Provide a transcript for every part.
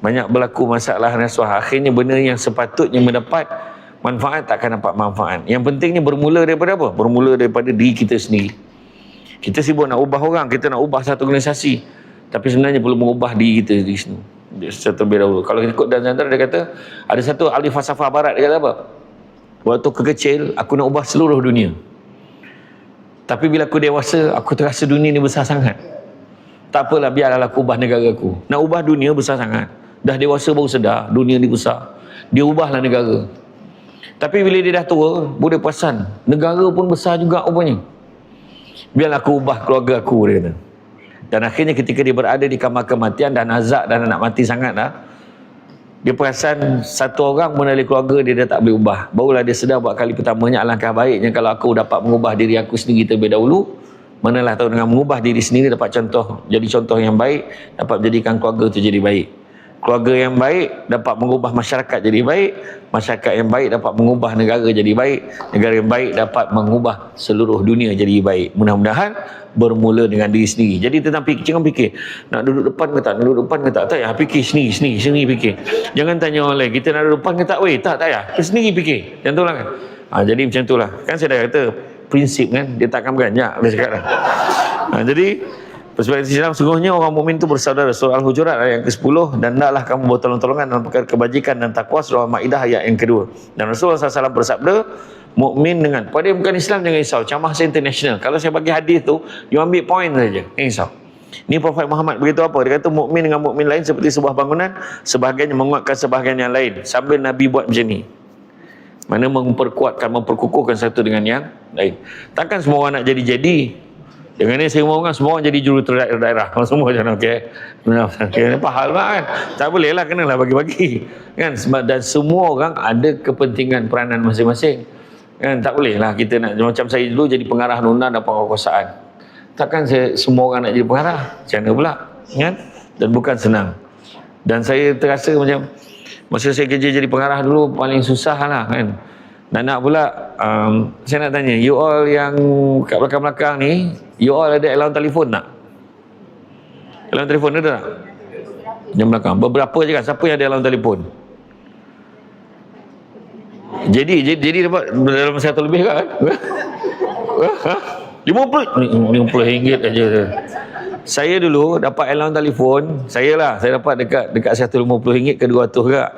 banyak berlaku masalah rasuah. Akhirnya benda yang sepatutnya mendapat manfaat tak akan dapat manfaat. Yang pentingnya bermula daripada apa? Bermula daripada diri kita sendiri. Kita sibuk nak ubah orang, kita nak ubah satu organisasi, tapi sebenarnya perlu mengubah diri kita di sini secara terlebih dahulu. Kalau ikut Dan Sandra, dia kata ada satu ahli falsafah barat, dia kata apa? Waktu kecil aku nak ubah seluruh dunia, tapi bila aku dewasa aku terasa dunia ni besar sangat. Tak apalah, biarlah aku ubah negara aku. Nak ubah dunia besar sangat, dah dewasa baru sedar dunia ni besar, dia ubahlah negara. Tapi bila dia dah tua, boleh perasan negara pun besar juga rupanya. Biarlah aku ubah keluarga aku, dia kata. Dan akhirnya ketika dia berada di kamar kematian dan azab dan nak mati sangat dah, dia perasan satu orang pun dari keluarga dia dah tak boleh ubah. Barulah dia sedar buat kali pertamanya, alangkah baiknya kalau aku dapat mengubah diri aku sendiri terlebih dahulu. Manalah tahu dengan mengubah diri sendiri dapat contoh, jadi contoh yang baik, dapat menjadikan keluarga itu jadi baik. Keluarga yang baik dapat mengubah masyarakat jadi baik, masyarakat yang baik dapat mengubah negara jadi baik, negara yang baik dapat mengubah seluruh dunia jadi baik. Mudah-mudahan bermula dengan diri sendiri. Jadi jangan fikir nak duduk depan ke tak, nak duduk depan ke tak. Tak payah fikir sendiri fikir. Jangan tanya orang lain, kita nak duduk depan ke tak, tak payah. Kita sendiri fikir. Macam itulah kan. Jadi macam itulah. Kan saya dah kata prinsip kan, dia takkan beranjak dia cakap dah. Jadi perspektif Islam, sungguhnya orang mukmin itu bersaudara. Surah Al-Hujurat ayat yang ke-10. Dan hendaklah kamu bertolong-tolongan dalam perkara kebajikan dan takwa. Surah Al-Maidah ayat yang kedua. Dan Rasulullah SAW bersabda, mukmin dengan pada yang bukan Islam jangan risau, camah saya international. Kalau saya bagi hadis tu, you ambil point saja, jangan risau. Ni Prophet Muhammad beritahu apa? Dia kata mukmin dengan mukmin lain seperti sebuah bangunan, sebahagiannya menguatkan sebahagian yang lain. Sambil Nabi buat macam ni, mana memperkuatkan, memperkukuhkan satu dengan yang lain. Takkan semua orang nak jadi-jadi. Dengan ni semua orang jadi juruterdaerah daerah. Kalau semua macam okey. Okey, pahal kan? Tak boleh lah, kenalah bagi-bagi. Kan? Dan semua orang ada kepentingan peranan masing-masing. Kan? Tak boleh lah kita nak, macam saya dulu jadi pengarah nona dan penguasaan. Takkan semua orang nak jadi pengarah? Macam mana pula? Kan? Dan bukan senang. Dan saya terasa macam masa saya kerja jadi pengarah dulu paling susah lah kan. Nak pula saya nak tanya, you all yang kat belakang-belakang ni, you all ada allowance telefon tak? Allowance telefon ada tak? Yang belakang, beberapa je kan, siapa yang ada allowance telefon? Jadi dapat dalam satu lebih kan? 50 ringgit aja. Saya dulu dapat allowance telefon, saya dapat dekat 150 ringgit ke 200 juga.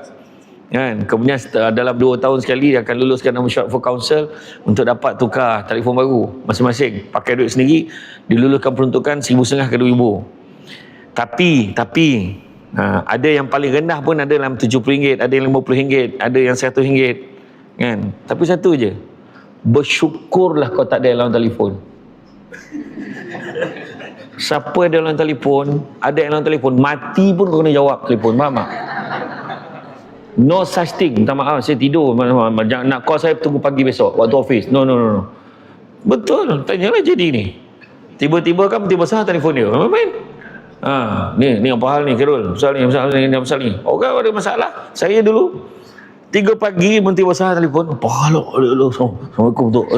Kan, kemudian dalam 2 tahun sekali dia akan luluskan nama short for council untuk dapat tukar telefon baru masing-masing, pakai duit sendiri, diluluskan peruntukan 1,500 ke 2,000. Tapi ada yang paling rendah pun ada dalam RM70, ada yang RM50, ada yang RM100 kan. Tapi satu je, bersyukurlah kau tak ada allowance telefon. Siapa ada allowance telefon, ada allowance telefon, mati pun kau kena jawab telefon, faham tak? No such thing. Minta maaf, saya tidur. Jangan nak call saya tunggu pagi besok waktu office. No. Betul. Tanyalah jadi ni. Tiba-tiba kan besar telefon dia. Main. Ni apa hal ni, Khairul? Pasal ni. Orang ada masalah. Saya dulu 3 pagi menti besar telefon. Apa hal? Assalamualaikum tu.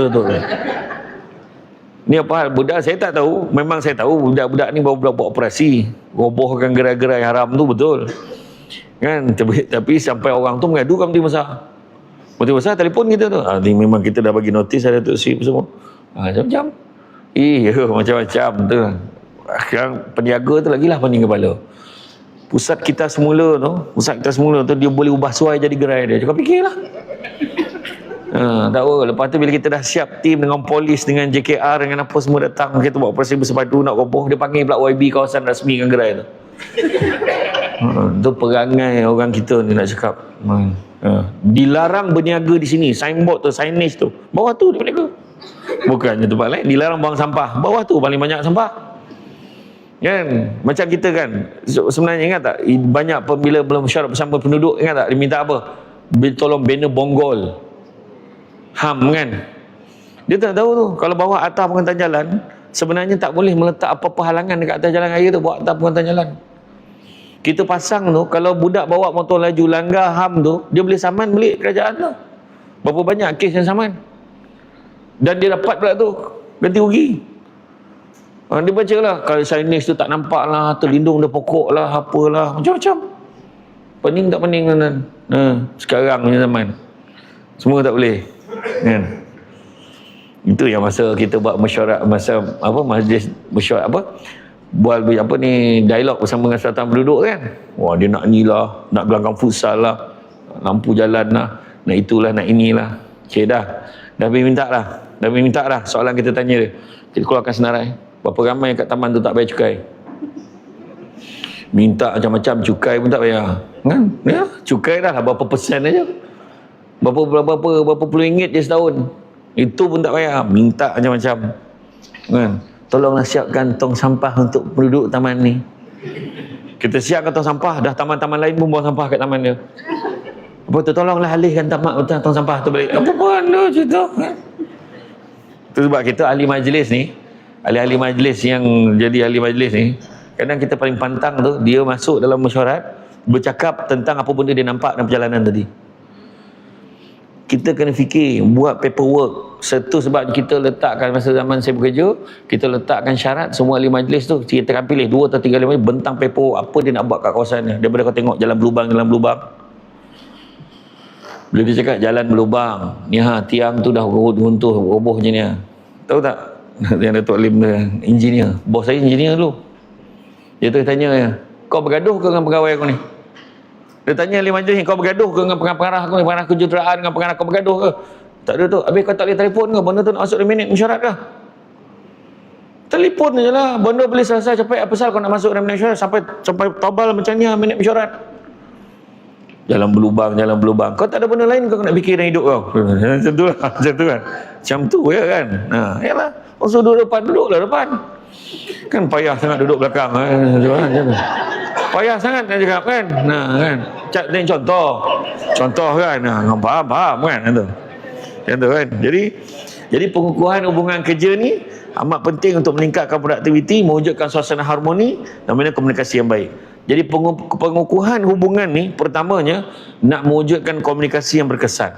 Ni apa hal? Budak saya tak tahu. Memang saya tahu budak-budak ni baru buat operasi. Robohkan gerai-gerai haram tu, betul. Kan, tapi sampai orang tu mengadu kan Menti besar telefon kita tu. Ni memang kita dah bagi notis ada tu semua. Macam-macam. Macam-macam tu. Sekarang peniaga tu lagilah pening kepala. Pusat kita semula tu dia boleh ubah suai jadi gerai dia. Cakap fikirlah. Tahu lepas tu bila kita dah siap tim dengan polis, dengan JKR, dengan apa semua datang, kita buat operasi bersepadu nak roboh, dia panggil pula YB, kawasan rasmi dengan gerai tu. Tu perangai orang kita ni nak cakap. Dilarang berniaga di sini, signboard tu, signage tu, bawah tu dia berniaga. Bukannya tempat lain. Dilarang buang sampah, bawah tu paling banyak sampah. Kan? Macam kita kan, sebenarnya ingat tak, banyak bila belum syarat bersama penduduk, ingat tak dia minta apa? Tolong banner bonggol HAM kan. Dia tak tahu tu, kalau bawah atas pengantar jalan sebenarnya tak boleh meletak apa-apa halangan dekat atas jalan raya tu, bawah atas pengantar jalan. Kita pasang tu, kalau budak bawa motor laju langgar HAM tu, dia boleh saman balik kerajaan tu. Berapa banyak kes yang saman. Dan dia dapat pula tu ganti rugi. Dia baca lah, kalau signage tu tak nampak lah, terlindung dari pokok lah, apalah, macam-macam. Pening tak pening tuan-tuan. Sekarang punya zaman. Semua tak boleh. Kan? Itu yang masa kita buat mesyuarat, masa apa, majlis mesyuarat apa, buat apa ni, dialog bersama dengan Sultan Penduduk kan. Wah, dia nak ni lah, nak gelanggang futsal lah, lampu jalan lah, nak itulah, nak inilah. Okay dah minta lah soalan kita tanya dia. Kita keluarkan senarai. Berapa ramai kat taman tu tak bayar cukai? Minta macam-macam, cukai pun tak bayar. Kan? Ya, cukai dah lah berapa persen aja. Berapa puluh ringgit je setahun. Itu pun tak bayar. Minta macam-macam. Kan? Tolonglah siapkan tong sampah untuk penduduk taman ni. Kita siapkan tong sampah, dah taman-taman lain pun buang sampah kat taman dia. Apa tu, tolonglah alihkan tong sampah tu balik. Apa pun anda cerita. Itu sebab kita ahli majlis ni, ahli-ahli majlis yang jadi ahli majlis ni, kadang kita paling pantang tu, dia masuk dalam mesyuarat, bercakap tentang apa benda dia nampak dalam perjalanan tadi. Kita kena fikir, buat paperwork. Satu sebab kita letakkan, masa zaman saya bekerja, kita letakkan syarat semua ahli majlis tu, kita akan pilih 2 atau 3 ahli majlis, bentang paperwork apa dia nak buat kat kawasan ni. Daripada kau tengok jalan berlubang. Bila dia cakap jalan berlubang, ni tiang tu dah runtuh, roboh je ni. Tahu tak? Yang Datuk Lim dia, engineer. Bos saya engineer dulu. Dia tu tanya, kau bergaduh ke dengan pegawai aku ni? Dia tanya ahli majlis ni, kau bergaduh ke dengan pengarah aku ni? Pengarah kejuruteraan dengan pengarah, kau bergaduh ke? Tak ada tu. Habis kau tak boleh telefon ke? Benda tu nak masuk 2 minit mesyuarat ke? Telefon je lah. Benda boleh selesai cepat. Apa pasal kau nak masuk 2 minit mesyuarat? Sampai tabal macam ni minit mesyuarat. Jalan berlubang. Kau tak ada benda lain kau nak fikir dalam hidup kau? Macam tu lah. Macam tu ya kan? Yalah. Maksud duduk depan, duduklah depan. Kan payah sangat duduk belakang. Payah sangat nak cakap kan? Kan? Tengok contoh kan? Faham kan? Macam tu kan? Jadi pengukuhan hubungan kerja ni amat penting untuk meningkatkan produktiviti, mewujudkan suasana harmoni dan membina komunikasi yang baik. Jadi pengukuhan hubungan ni pertamanya nak mewujudkan komunikasi yang berkesan.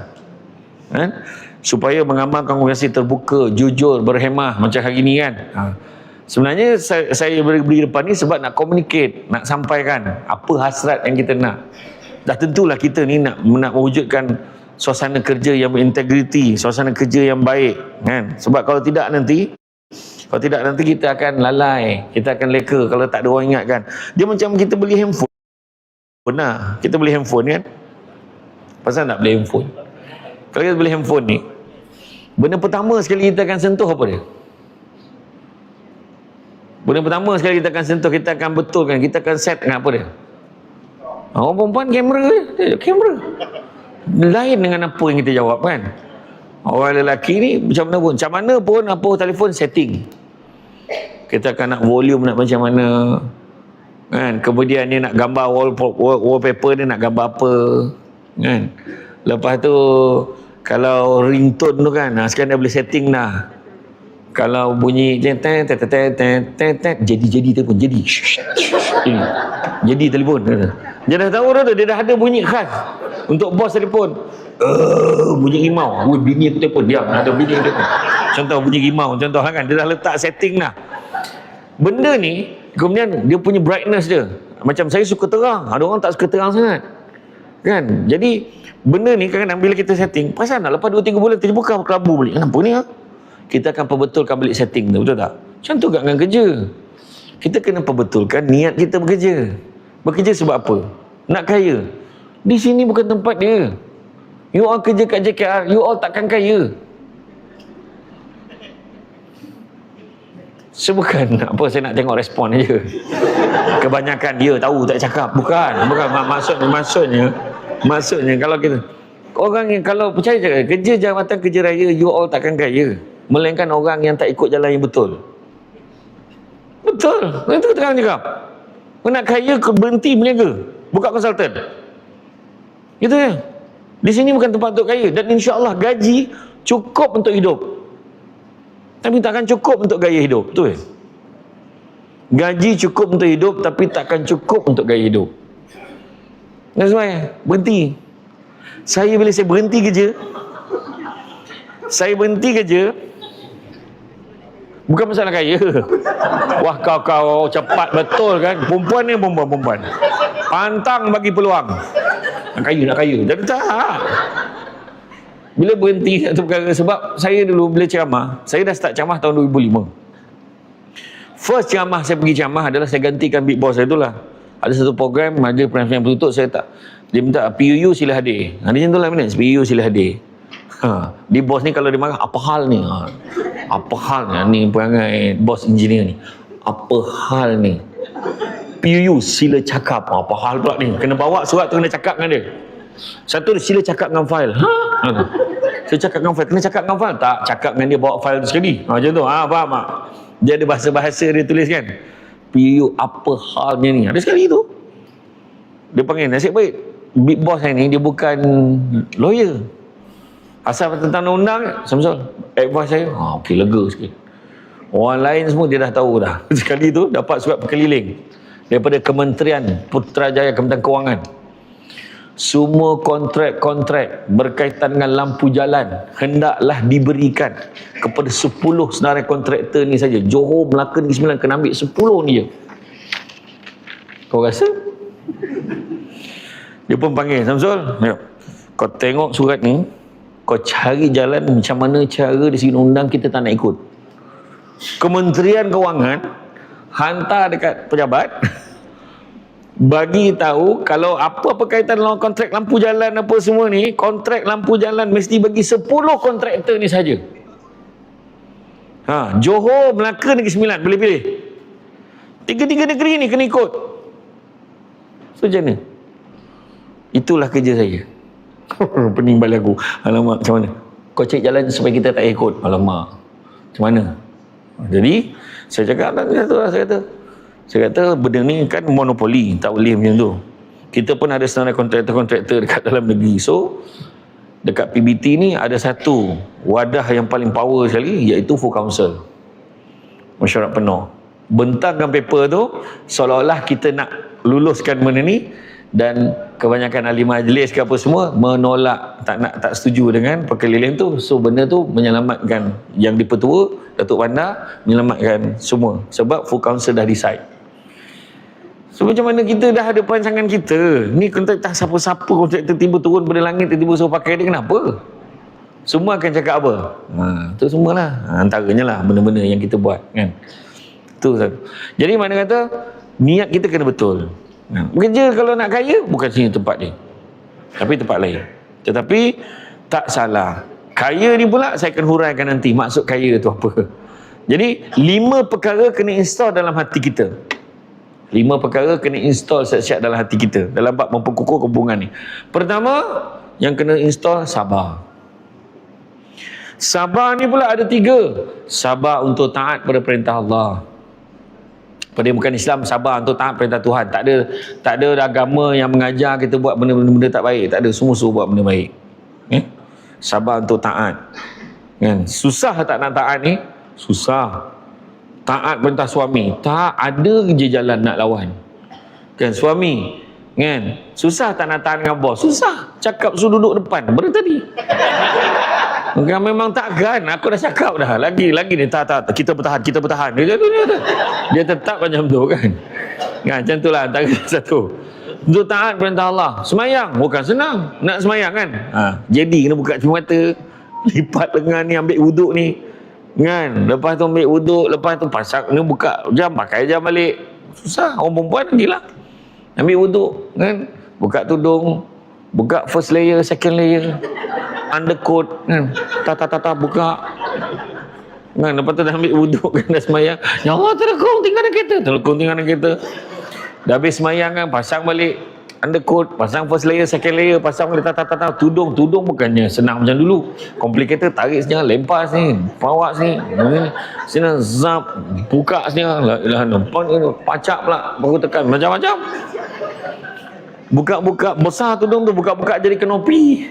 Kan? Supaya mengamalkan komunikasi terbuka, jujur, berhemah macam hari ni kan. Sebenarnya saya beri depan ni sebab nak communicate, nak sampaikan apa hasrat yang kita nak. Dah tentulah kita ni nak mewujudkan suasana kerja yang berintegriti, suasana kerja yang baik kan. Sebab kalau tidak nanti kita akan lalai, kita akan leka kalau tak ada orang ingatkan. Dia macam kita beli handphone. Kita beli handphone kan. Pasal nak beli handphone? Kalau kita beli handphone ni, benda pertama sekali kita akan sentuh apa dia? Benda pertama sekali kita akan sentuh, kita akan betulkan, kita akan set dengan apa dia? Orang perempuan kamera. Lain dengan apa yang kita jawab kan. Orang lelaki ni macam mana pun apa telefon setting. Kita akan nak volume nak macam mana kan. Kemudian dia nak gambar wallpaper, dia nak gambar apa kan. Lepas tu kalau ringtone tu kan, sekarang dah boleh setting dah. Kalau bunyi jadi telefon jadi telefon. Dia dah tahu dah, dia dah ada bunyi khas untuk bos telefon. Bunyi rimau. Bini aku telefon, diam, ada bini aku telefon. Contoh bunyi rimau, contoh kan, dia dah letak setting dah. Benda ni kemudian dia punya brightness dia. Macam saya suka terang, ada orang tak suka terang sangat. Kan? Jadi benda ni kadang-kadang bila kita setting, pasal nak lepas 2-3 bulan terbuka kelabu balik. Kenapa ni? Kita akan perbetulkan balik setting tu, betul tak? Macam tu kat dengan kerja. Kita kena perbetulkan niat kita bekerja. Bekerja sebab apa? Nak kaya. Di sini bukan tempat dia. You all kerja kat JKR, you all takkan kaya. Bukan apa, saya nak tengok respon je. Kebanyakan dia tahu tak cakap. Bukan maksudnya kalau kita orang yang kalau percaya kerja jabatan kerja raya, you all takkan kaya. Melainkan orang yang tak ikut jalan yang betul. Betul. Itu terang cakap. Kau nak kaya, berhenti berniaga, buka konsultan. Gitu ya. Di sini bukan tempat untuk kaya, dan insya-Allah gaji cukup untuk hidup. Tapi takkan cukup untuk gaya hidup, betul? Gaji cukup untuk hidup tapi takkan cukup untuk gaya hidup. That's why berhenti. Bila saya berhenti kerja, bukan masalah kaya. Wah, kau cepat betul kan? Perempuan ni perempuan. pantang bagi peluang. Nak kaya. Jadi tak. Bila berhenti satu perkara, sebab saya dulu bila ceramah, saya dah start ceramah tahun 2005. First ceramah saya pergi ceramah adalah saya gantikan big boss saya itulah. Ada satu program, ada penampilan penutup, saya tak, dia minta PUU sila hadir. Dia macam tu lah, PUU sila hadir. Di bos ni kalau dia marah, apa hal ni? Apa hal ni? Ni perangai bos engineer ni. Apa hal ni? PUU sila cakap. Apa hal pula ni? Kena bawa surat tu, kena cakap dengan dia. Satu dia sila cakap dengan file. Sila cakap dengan file. Kena cakap dengan file? Tak, cakap dengan dia, bawa file tu sekali. Macam tu. Faham tak? Dia ada bahasa-bahasa dia tulis kan. PUU apa halnya ni? Ada sekali tu. Dia panggil, nasib baik big boss saya ni dia bukan lawyer. Asal tentang undang-undang, Samsul, advice saya, okey, lega sikit. Orang lain semua dia dah tahu dah. Sekali tu dapat surat berkeliling daripada Kementerian Putrajaya, Kementerian Kewangan. Semua kontrak-kontrak berkaitan dengan lampu jalan hendaklah diberikan kepada 10 senarai kontraktor ni saja. Johor, Melaka, Negeri Sembilan kena ambil 10 ni je. Kau rasa? Dia pun panggil, Samsul, kau tengok surat ni, kau cari jalan macam mana cara di segi undang kita tak nak ikut. Kementerian Kewangan hantar dekat pejabat bagi tahu kalau apa berkaitan dengan kontrak lampu jalan apa semua ni, kontrak lampu jalan mesti bagi 10 kontraktor ni saja. Johor, Melaka, Negeri Sembilan boleh pilih. Tiga-tiga negeri ni kena ikut. So macam mana? Itulah kerja saya. Pening balik aku. Alamak, macam mana? Kau cari jalan supaya kita tak ikut. Alamak, macam mana? Jadi saya cakap saya kata benda ni kan monopoli, tak boleh macam tu. Kita pun ada senarai kontraktor-kontraktor dekat dalam negeri. So dekat PBT ni ada satu wadah yang paling power sekali, iaitu Full Council, mesyuarat penuh. Bentangkan paper tu seolah-olah kita nak luluskan benda ni, dan kebanyakan ahli majlis ke apa semua menolak, tak setuju dengan perkeliling tu. So benda tu menyelamatkan yang dipertua Datuk Bandar, menyelamatkan semua sebab Full Council dah decide. So macam mana kita dah ada perancangan kita ni, kontrak tak siapa-siapa kontraktor tiba turun pada langit tiba-tiba suruh pakai dia, kenapa? Semua akan cakap apa? Tu semualah antaranya lah benda-benda yang kita buat kan. Tu satu. Jadi mana kata niat kita kena betul. Bekerja kalau nak kaya bukan sini tempat dia, tapi tempat lain. Tetapi tak salah. Kaya ni pula saya akan huraikan nanti maksud kaya tu apa. Jadi 5 perkara kena install dalam hati kita. 5 perkara kena install siap-siap dalam hati kita dalam bab memperkukuh hubungan ni. Pertama yang kena install, sabar. Sabar ni pula ada 3. Sabar untuk taat pada perintah Allah. Pada bukan Islam, sabar untuk taat perintah Tuhan. Tak ada agama yang mengajar kita buat benda-benda tak baik. Tak ada, semua suruh buat benda baik. Sabar untuk taat. Kan? Susah tak nak taat ni? Susah. Taat perintah suami, tak ada je jalan nak lawan. Kan suami, kan? Susah tak nak taat dengan bos? Susah. Cakap suruh duduk depan. Benda tadi. Kan memang takkan. Aku dah cakap dah. Lagi ni tak. Kita bertahan. Dia tetap macam tu kan. Kan macam itulah antara satu. Untuk taat perintah Allah. Semayang bukan senang. Nak semayang kan. Jadi kena buka cermin mata, lipat lengan ni, ambil wuduk ni. Kan. Lepas tu ambil wuduk, lepas tu pasang ni, buka jam, pakai jam balik. Susah. Orang perempuan gila. Ambil wuduk kan. Buka tudung, buka first layer, second layer, undercoat kan. Buka kan. Lepas tu dah ambil wuduk kan, dah semayang. Ya Allah, terlekung tinggalkan kereta. Dah habis semayang kan, pasang balik undercoat, pasang first layer, second layer, pasang balik tudung bukannya senang macam dulu. Complicated, tarik sini, lempar sini, bawa sini, sini zap, buka sini, pacak pula, baru tekan, macam-macam. Buka besar tudung tu, buka jadi kenopi.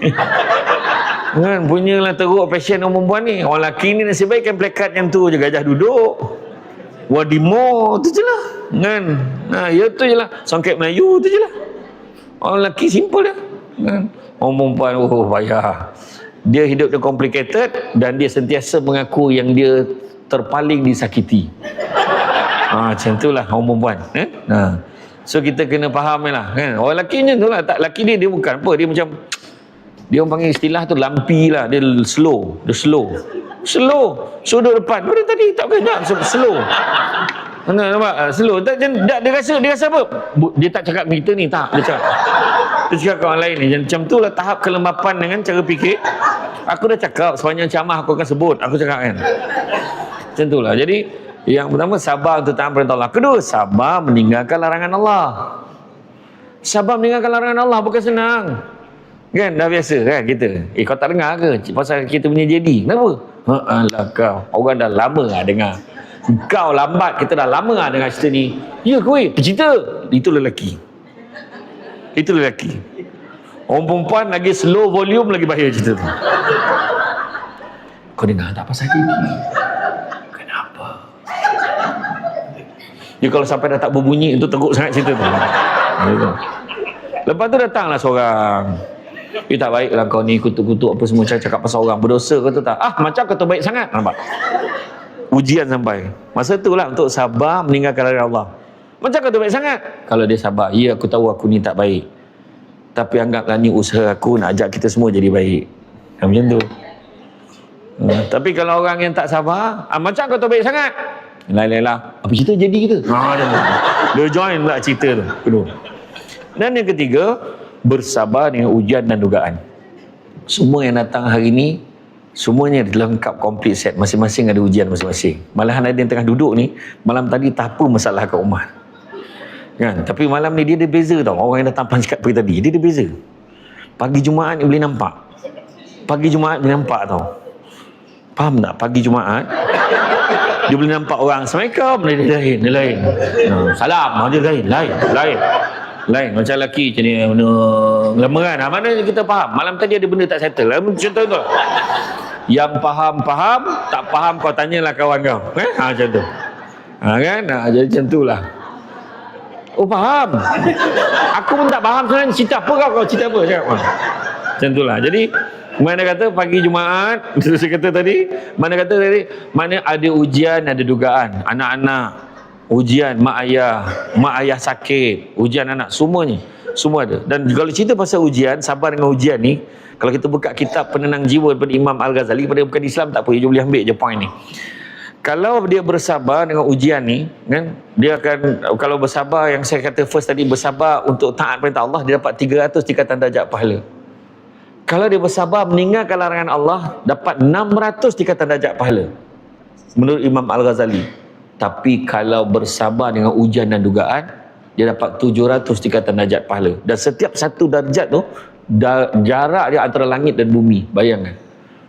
Kan punyalah teruk fashion orang perempuan ni. Orang lelaki ni nasib baik kan plekat yang tu je, gajah duduk, wadimo tu je lah kan. Ya tu je lah, songket Melayu tu je lah. Orang lelaki simple dia kan. Orang perempuan payah. Dia hidup dia complicated dan dia sentiasa mengaku yang dia terpaling disakiti. Macam itulah orang perempuan. So kita kena faham lah kan. Orang lelaki macam tu lah. Tak, lelaki dia bukan apa, dia macam, dia orang panggil istilah tu lampi lah. Dia slow. So duduk depan. Pada tadi tak kena slow. Nampak? Slow. Dia rasa apa? Dia tak cakap dengan kita ni, tak. Dia cakap ke orang lain ni. Macam tu lah tahap kelembapan dengan cara fikir. Aku dah cakap sepanjang ceramah aku akan sebut. Aku cakap kan. Macam tu lah. Jadi yang pertama, sabar untuk taat perintah Allah. Kedua, sabar meninggalkan larangan Allah. Sabar meninggalkan larangan Allah bukan senang. Kan dah biasa kan kita. Kau tak dengar ke pasal kita punya jadi? Kenapa? Alah kau. Orang dah lama lah dengar. Kau lambat, kita dah lama lah dengar cerita ni. Ya ke weh? Cerita. Itu lelaki. Orang perempuan lagi slow volume lagi bahaya cerita tu. Kau dengar tak pasal dia? Kenapa? Dia kalau sampai dah tak berbunyi, itu teruk sangat cerita tu. Lepas tu datanglah seorang. Tak baiklah kau ni kutuk-kutuk apa semua, cakap pasal orang berdosa kau tu tak. Macam kau tu baik sangat. Nampak? Ujian sampai. Masa tu lah untuk sabar meninggalkan larangan Allah. Macam kau tu baik sangat. Kalau dia sabar, ya aku tahu aku ni tak baik, tapi anggaplah ni usaha aku nak ajak kita semua jadi baik. Macam tu. Tapi kalau orang yang tak sabar, macam kau tu baik sangat. Lain-lain lah. Apa cerita jadi kita? Dia join pula cerita tu. Kedua. Dan yang ketiga, bersabar dengan ujian dan dugaan. Semua yang datang hari ni, semuanya lengkap, komplit set. Masing-masing ada ujian masing-masing. Malahan ada yang tengah duduk ni, malam tadi tak apa masalah kat rumah kan? Tapi malam ni dia ada beza tau. Orang yang datang panjat pagi tadi, dia ada beza. Pagi Jumaat ni boleh nampak. Tau. Faham tak? Pagi Jumaat dia boleh nampak orang Assalamualaikum, dia lain. Salam, dia lain. Macam lelaki macam ni, lamaran. Mana kita faham? Malam tadi ada benda tak settle. Contoh tu. Yang faham, tak faham kau tanyalah kawan kau. Macam tu. Kan? Jadi macam tu lah. Oh faham. Aku pun tak faham sebenarnya cerita apa kau cerita apa. Macam tu lah. Jadi mana kata pagi Jumaat, saya kata tadi, mana ada ujian, ada dugaan. Anak-anak ujian, mak ayah sakit, ujian anak, semuanya, semua ada. Dan kalau cerita pasal ujian, sabar dengan ujian ni, kalau kita buka kitab Penenang Jiwa daripada Imam Al-Ghazali, pada bukan Islam tak apa, dia boleh ambil je point ni. Kalau dia bersabar dengan ujian ni kan, dia akan, kalau bersabar, yang saya kata first tadi, bersabar untuk taat perintah Allah, dia dapat 300 tingkatan darjat pahala. Kalau dia bersabar meninggalkan larangan Allah, dapat 600 tingkatan darjat pahala menurut Imam Al-Ghazali. Tapi kalau bersabar dengan ujian dan dugaan, dia dapat 700 tingkatan darjat pahala. Dan setiap satu darjat tu, jarak dia antara langit dan bumi. Bayangkan.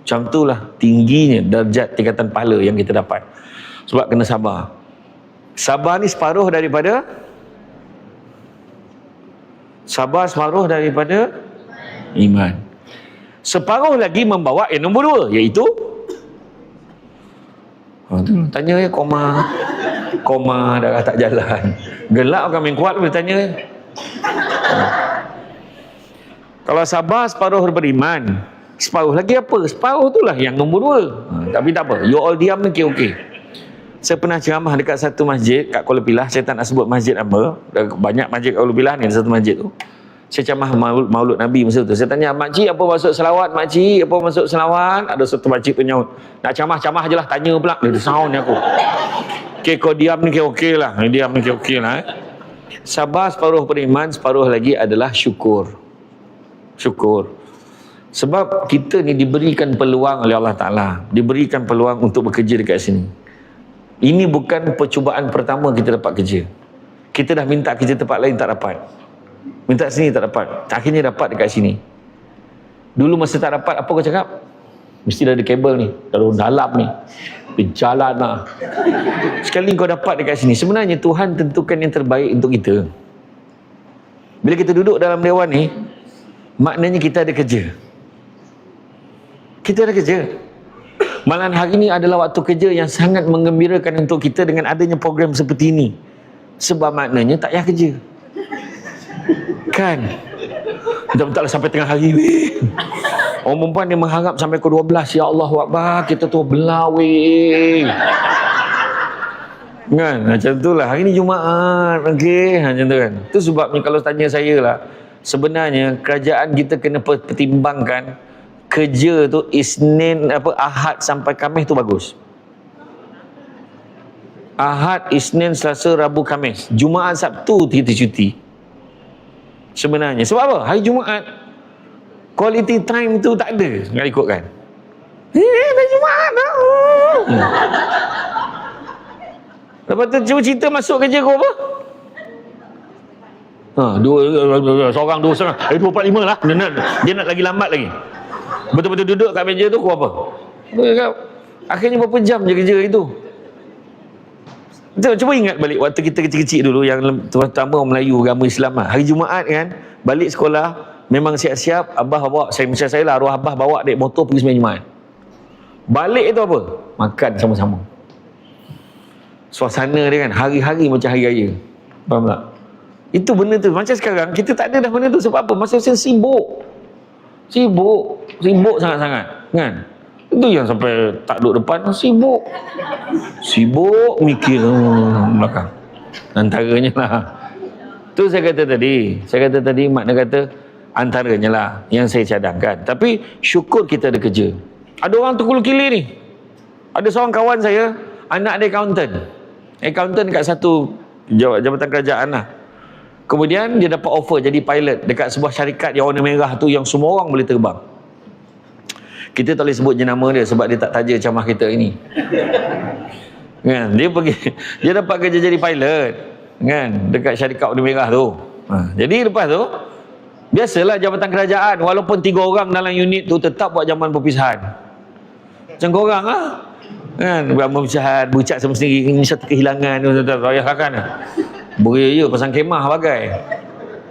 Macam itulah tingginya darjat tingkatan pahala yang kita dapat. Sebab kena sabar. Sabar ni separuh daripada iman. Separuh lagi membawa yang nombor 2, iaitu tanya koma darah tak jalan. Gelak orang main kuat boleh tanya. Kalau sabar separuh daripada iman, separuh lagi apa? Separuh itulah yang nombor 2. Tapi tak apa, you all diam ni okey. Saya pernah ceramah dekat satu masjid kat Kuala Pilah. Saya tak nak sebut masjid apa. Banyak masjid kat Kuala Pilah ni, satu masjid tu. Saya ceramah Maulud Nabi masa tu. Saya tanya, makcik apa maksud selawat? Makcik apa maksud selawat? Ada satu makcik tu nyaut, nak ceramah je lah, tanya pula. Dia sound ni aku. Okay, kau diam ni okey lah. Diam ni okey lah. Sabar separuh beriman, separuh lagi adalah syukur. Sebab kita ni diberikan peluang oleh Allah Ta'ala. Diberikan peluang untuk bekerja dekat sini. Ini bukan percubaan pertama kita dapat kerja. Kita dah minta kerja tempat lain tak dapat. Minta sini tak dapat. Akhirnya dapat dekat sini. Dulu masa tak dapat, apa kau cakap? Mesti dah ada kabel ni, dalam ni, berjalan lah. Sekali kau dapat dekat sini, sebenarnya Tuhan tentukan yang terbaik untuk kita. Bila kita duduk dalam dewan ni, maknanya kita ada kerja. Kita ada kerja. Malahan hari ini adalah waktu kerja yang sangat menggembirakan untuk kita dengan adanya program seperti ini. Sebab maknanya tak payah kerja. Kan? Betul-betul sampai tengah hari weh. Orang perempuan dia mengharap sampai ke 12. Ya Allah Akbar, kita tu belah weh. Kan? Macam tu lah. Hari ni Jumaat. Okey. Macam tu kan. Tu sebabnya kalau tanya saya lah, sebenarnya kerajaan kita kena pertimbangkan kerja tu Isnin, Ahad sampai Khamis tu bagus. Ahad, Isnin, Selasa, Rabu, Khamis. Jumaat, Sabtu kita cuti. Sebenarnya. Sebab apa? Hari Jumaat, quality time tu tak ada. Nak ikutkan. Dah Jumaat dah. Lepas tu cuba cerita masuk kerja kau apa? Seorang dua setengah. 2.45 lah. Dia nak lagi lambat lagi. Betul-betul duduk kat meja tu kau apa? Akhirnya berapa jam je kerja itu? Cuba ingat balik waktu kita kecil-kecil dulu, yang terutama orang Melayu, agama Islam lah. Hari Jumaat kan, balik sekolah memang siap-siap, abah bawa, macam saya lah, arwah abah bawa naik motor pergi sembahyang Jumaat. Balik itu apa? Makan sama-sama. Suasana dia kan hari-hari macam hari raya. Faham tak? Itu benda tu. Macam sekarang kita tak ada dah benda tu. Sebab apa? Masa-masa sibuk sangat-sangat kan. Itu yang sampai tak duduk depan, sibuk mikir belakang. Antaranya lah. Tu saya kata tadi makna kata antaranya lah yang saya cadangkan. Tapi syukur kita ada kerja. Ada orang terkulu-kili ni. Ada seorang kawan saya, anak dia accountant kat satu jabatan kerajaan lah. Kemudian dia dapat offer jadi pilot dekat sebuah syarikat yang warna merah tu, yang semua orang boleh terbang. Kita tak boleh sebut je nama dia sebab dia tak taja camah kita ini. Kan? Dia dapat kerja jadi pilot kan dekat syarikat warna merah tu. Jadi lepas tu biasalah jabatan kerajaan, walaupun 3 orang dalam unit tu tetap buat jamuan perpisahan. Macam korang lah kan, buat perpisahan, berucap sama sendiri, ini satu kehilangan, tak payah kan. Beria pasang kemah bagai.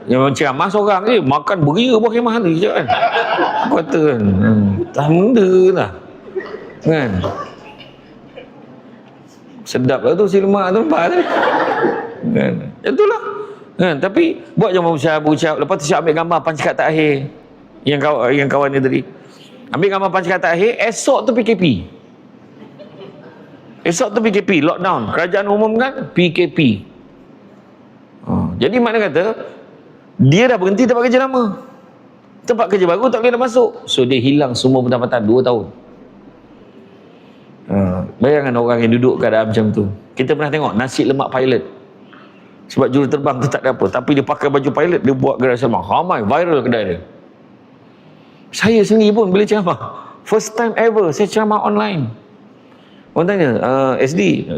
Yang ceramah seorang je makan beria buah kemah tu je kan. Aku kata kan, tak benda lah kan. Sedap lah tu si lemak tu nampak tu kan. Macam tu lah kan. Tapi buat je berucap. Lepas tu siap ambil gambar pancakat takhir yang kawan dia tadi. Ambil gambar pancakat takhir. Esok tu PKP, lockdown. Kerajaan umumkan PKP. Jadi makna kata dia dah berhenti tempat kerja lama, tempat kerja baru tak boleh nak masuk, so dia hilang semua pendapatan 2 tahun. Bayangkan orang yang duduk keadaan macam tu. Kita pernah tengok nasi lemak pilot, sebab juruterbang tu tak ada apa, tapi dia pakai baju pilot, dia buat gerak sama ramai, viral kedai dia. Saya sendiri pun boleh ceramah, first time ever saya ceramah online. Orang tanya, SD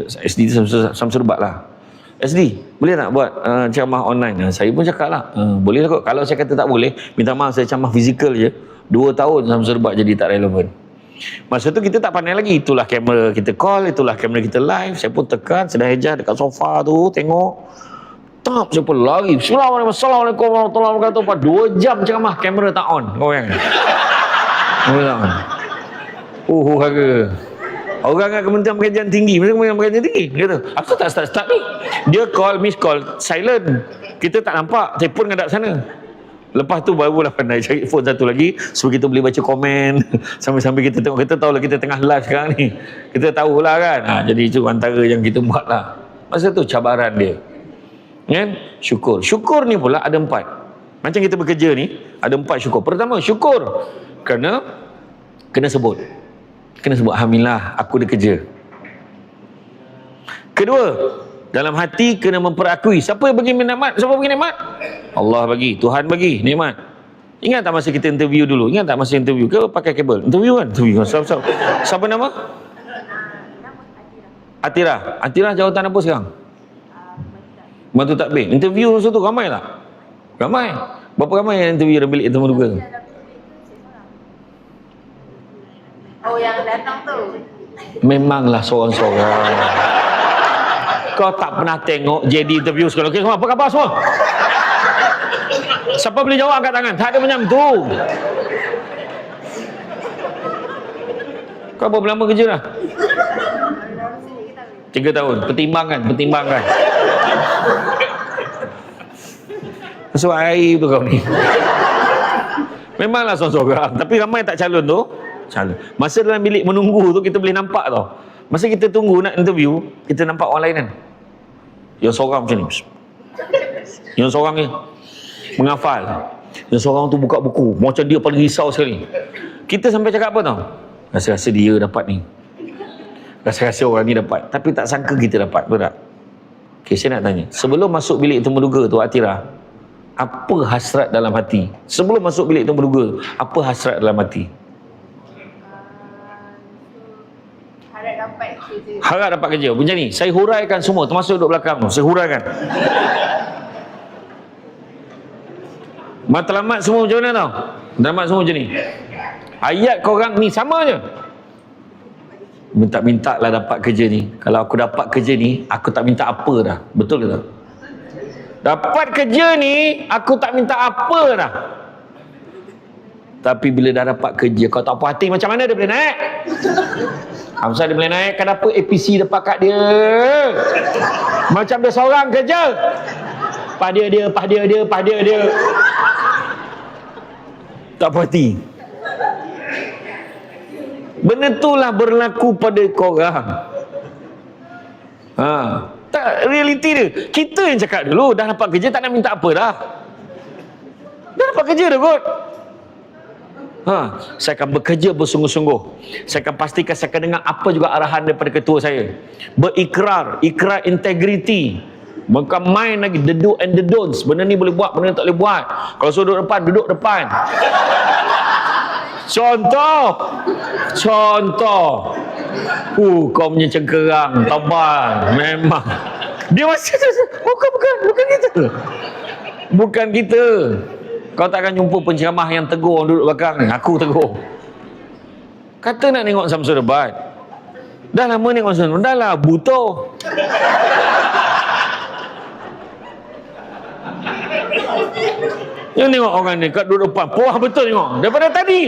tu Samsul Rubat lah, SD boleh tak buat ceramah online? Saya pun cakap lah, boleh lah kot. Kalau saya kata tak boleh, minta maaf, saya ceramah fizikal je 2 tahun Samsul Rubat jadi tak relevan. Masa tu kita tak pandai lagi, itulah kamera kita call, itulah kamera kita live. Saya pun tekan sedang hejah dekat sofa tu, tengok tap, saya pun lari, Assalamualaikum warahmatullahi wabarakatuh. 2 jam ceramah, kamera tak on. Kau yang kamera tak on. Harga orang kat Kementerian Pengajian Tinggi, Kementerian Pengajian Tinggi, dia kata, apa tak start ni? Dia miss call, silent. Kita tak nampak, telefon ngadap sana. Lepas tu barulah pandai cari phone satu lagi, supaya kita boleh baca komen. Sambil-sambil kita tengok, kita tahulah kita tengah live sekarang ni. Kita tahulah kan. Jadi itu antara yang kita buat lah. Masa tu cabaran dia. Kan? Syukur ni pula ada 4. Macam kita bekerja ni, ada 4 syukur. Pertama, syukur kena sebut. Kena sebut, alhamdulillah aku ada kerja. Kedua, dalam hati kena memperakui siapa yang bagi nikmat. Siapa bagi nikmat? Allah bagi, Tuhan bagi nikmat. Ingat tak masa kita interview dulu? Ingat tak masa interview ke pakai kabel? Interview kan? Siapa nama? Atira jawatan apa sekarang? Bantu takbir. Interview masa tu ramai tak? Ramai. Berapa ramai yang interview dalam bilik temu duka? Oh, yang datang tu. Memanglah seorang-seorang. Kau tak pernah tengok JD interview sekolah. Okey semua, apa khabar semua? Siapa boleh jawab angkat tangan? Tak ada macam tu. Kau berapa lama kerja dah? 3 tahun. Pertimbangkan. Masuk air tu kau ni. Memanglah seorang-seorang. Tapi ramai tak calon tu. Masa dalam bilik menunggu tu kita boleh nampak tau. Masa kita tunggu nak interview, kita nampak orang lain kan. Yang seorang macam ni. Yang seorang ni menghafal. Yang seorang tu buka buku. Macam dia paling risau sekali. Kita sampai cakap apa tau? Rasa-rasa dia dapat ni. Rasa-rasa orang ni dapat. Tapi tak sangka kita dapat. Betul tak? Okay, saya nak tanya. Sebelum masuk bilik temu duga tu, Atira, apa hasrat dalam hati? Sebelum masuk bilik temu duga, apa hasrat dalam hati? Harap dapat kerja. Harap dapat kerja. Macam ni, saya huraikan semua, termasuk duduk belakang tu. Saya huraikan. Matlamat semua macam mana tau? Matlamat semua macam ni. Ayat korang ni sama je. Minta-minta lah dapat kerja ni. Kalau aku dapat kerja ni, aku tak minta apa dah. Betul ke tak? Dapat kerja ni, aku tak minta apa dah. Tapi bila dah dapat kerja, kau tak puas hati macam mana dia boleh naik? Hamzah dia boleh naik, kenapa APC dapat kat dia? Macam dia seorang kerja. Pah dia. Tak puas hati. Benda itulah berlaku pada korang. Tak, realiti dia. Kita yang cakap dulu, dah dapat kerja tak nak minta apa dah. Dah dapat kerja dah kot. Saya akan bekerja bersungguh-sungguh. Saya akan pastikan saya akan dengar apa juga arahan daripada ketua saya. Berikrar, ikrar integriti. Bukan main lagi the do and the don'ts. Benda ni boleh buat, benda ni tak boleh buat. Kalau suruh duduk depan. Contoh. Kau punya cengkerang tabal memang. Dia masih bukan kita. Bukan kita. Kau takkan jumpa penceramah yang tegur orang duduk belakang ni. Aku tegur. Kata nak tengok Samsul debat. Dah lama tengok Samsul. Dah lah butuh. Yang tengok orang ni kat duduk depan. Puas betul tengok. Daripada tadi.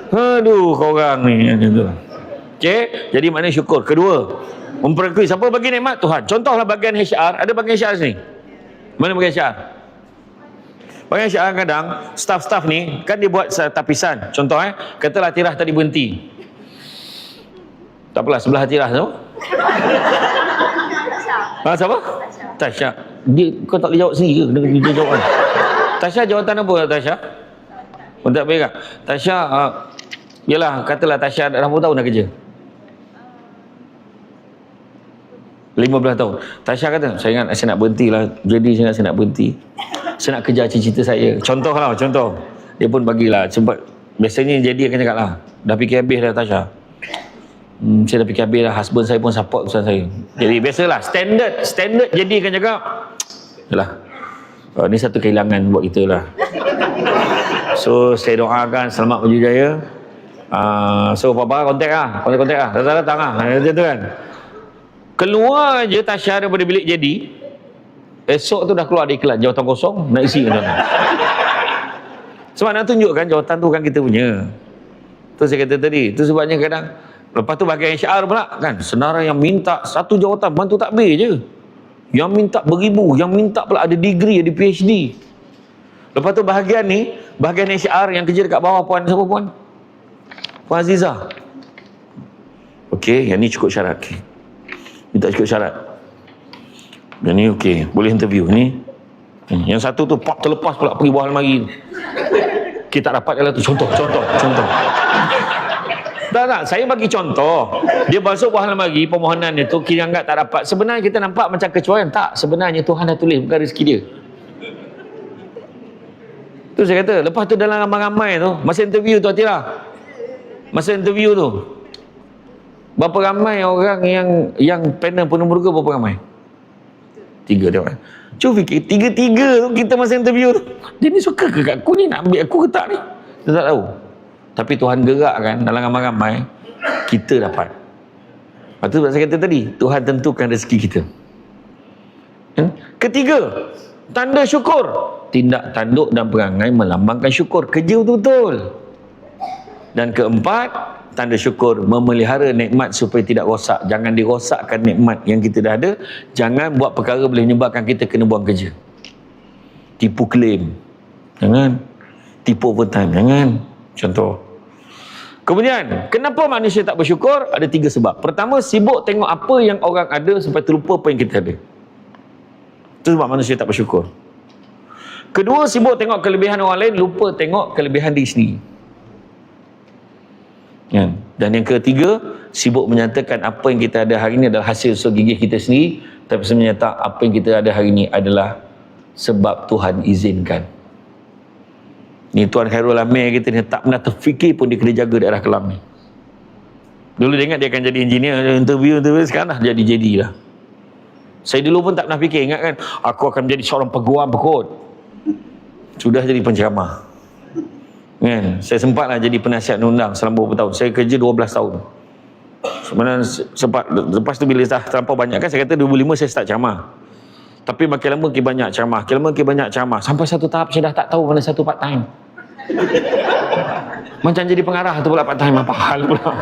Aduh, korang ni. Okey, jadi maknanya syukur. Kedua, memperakui siapa bagi nikmat? Tuhan. Contohlah bahagian HR. Ada bahagian HR sini? Mana bahagian HR? Bahagian HR kadang staff-staff ni kan dia buat tapisan. Contoh katalah Tirah tadi berhenti. Tak apalah, sebelah Tirah tu. Siapa? Tasha. Kau tak boleh jawab sendiri ke? Dia jawab kan? Tasha jawatan apa Tasha? Kau tak boleh tak? Tasha, yalah, katalah Tasha dah berapa tahun dah kerja? 15 tahun. Tasha kata, saya ingat saya nak berhenti lah. Jadi saya nak berhenti. Saya nak kejar cita-cita saya. Contoh. Dia pun bagilah. Sebab biasanya jadi akan cakap lah. Dah fikir habis dah Tasha. Saya dah fikir habis dah. Husband saya pun support pesan saya. Jadi biasalah. Standard jadi akan cakap. Yalah. Ni satu kehilangan buat kita lah. So saya doakan selamat berjaya. So apa-apa kontak lah. Datang lah. Macam tu kan. Keluar je Tasha daripada bilik jadi, esok tu dah keluar ada iklan jawatan kosong, nak isi kan. Sebab nak tunjukkan jawatan tu kan kita punya. Tu saya kata tadi. Tu sebabnya kadang lepas tu bahagian HR pula kan, senarai yang minta satu jawatan bantu takbir je. Yang minta beribu, yang minta pula ada degree, ada PhD. Lepas tu bahagian ni, bahagian HR yang kerja dekat bawah puan, siapa puan? Puan Azizah. Okey, yang ni cukup syarat. Okay. Minta cukup syarat. Yang ni okey, boleh interview ni. Yang satu tu terlepas pula pergi bawah almari. Kita tak dapat kalau tu contoh. Tak, saya bagi contoh. Dia masuk bawah almari, permohonan dia tu kita anggap tak dapat. Sebenarnya kita nampak macam kecuaian. Tak, sebenarnya Tuhan dah tulis, bukan rezeki dia. Tu saya kata, lepas tu dalam ramai-ramai tu, masa interview tu Atira. Masa interview tu, berapa ramai orang yang panel penuh muka, berapa ramai? 3 dia. Cuba fikir, 3 tu kita masa interview tu. Dia ni suka ke kat aku ni? Nak ambil aku ke tak ni? Dia tak tahu. Tapi Tuhan gerak kan dalam ramai-ramai, kita dapat. Lepas tu saya kata tadi, Tuhan tentukan rezeki kita. Ketiga, tanda syukur. Tindak tanduk dan perangai melambangkan syukur. Kerja betul-betul. Dan keempat, tanda syukur memelihara nikmat supaya tidak rosak. Jangan dirosakkan nikmat yang kita dah ada. Jangan buat perkara boleh menyebabkan kita kena buang kerja. Tipu claim. Jangan. Tipu overtime. Jangan. Contoh. Kemudian, kenapa manusia tak bersyukur? Ada 3 sebab. Pertama, sibuk tengok apa yang orang ada sampai terlupa apa yang kita ada. Itu sebab manusia tak bersyukur. Kedua, sibuk tengok kelebihan orang lain, lupa tengok kelebihan diri sendiri. Ya. Dan yang ketiga, sibuk menyatakan apa yang kita ada hari ini adalah hasil usaha gigih kita sendiri, tapi sebenarnya apa yang kita ada hari ini adalah sebab Tuhan izinkan. Ni Tuan Khairul Amir kita ni tak pernah terfikir pun dia kena jaga daerah Kelang ni. Dulu dia ingat dia akan jadi engineer, interview sekarang dah jadi lah. Saya dulu pun tak pernah fikir, ingat kan, aku akan menjadi seorang peguam kot. Sudah jadi penceramah. Kan? Saya sempatlah jadi penasihat undang selama beberapa tahun. Saya kerja 12 tahun. Sebenarnya sempat, lepas tu bila dah terlampau banyak kan, saya kata 2005 saya start ceramah. Tapi makin lama makin banyak ceramah, makin lama makin banyak ceramah. Sampai satu tahap saya dah tak tahu mana satu part time. Macam jadi pengarah tu pula part time, apa hal pula.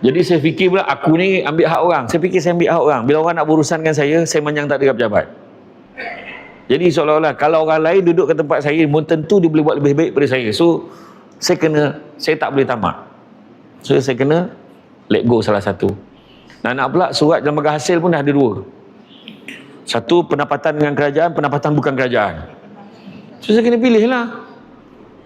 Jadi saya fikir pula aku ni ambil hak orang. Saya fikir saya ambil hak orang. Bila orang nak berurusan dengan saya manjang tak ada pejabat. Jadi seolah-olah kalau orang lain duduk ke tempat saya, pun tentu dia boleh buat lebih baik daripada saya. So saya tak boleh tamat. So saya kena let go salah satu. Dan nak pula surat lembaga hasil pun dah ada 2. Satu, pendapatan dengan kerajaan, pendapatan bukan kerajaan. So saya kena pilih lah.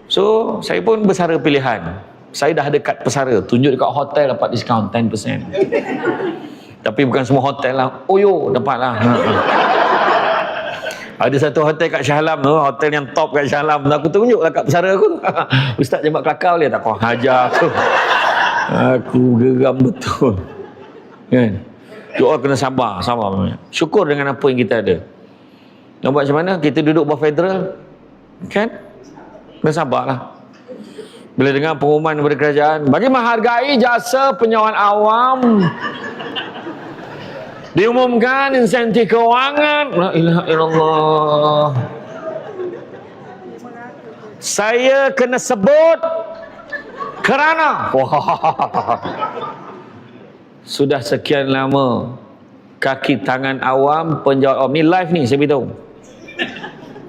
So saya pun bersara pilihan. Saya dah ada kad pesara, tunjuk dekat hotel dapat diskaun 10%. Tapi bukan semua hotel lah. Oh yo, dapat lah. Ada satu hotel kat Shah Alam tu, hotel yang top kat Shah Alam. Aku tunjuk lah kad pesara aku. Ustaz Jamak Kelakar boleh tak kau hajar aku. Aku geram betul. Kan? Doa kena sabar. Syukur dengan apa yang kita ada. Nak buat macam mana? Kita duduk bawah federal, kan? Kena sabarlah. Bila dengar pengumuman daripada kerajaan, bagi menghargai jasa penyewaan awam, diumumkan insentif kewangan. La ilaha illallah. Saya kena sebut kerana sudah sekian lama kaki tangan awam, penjawat awam ni live ni saya beritahu.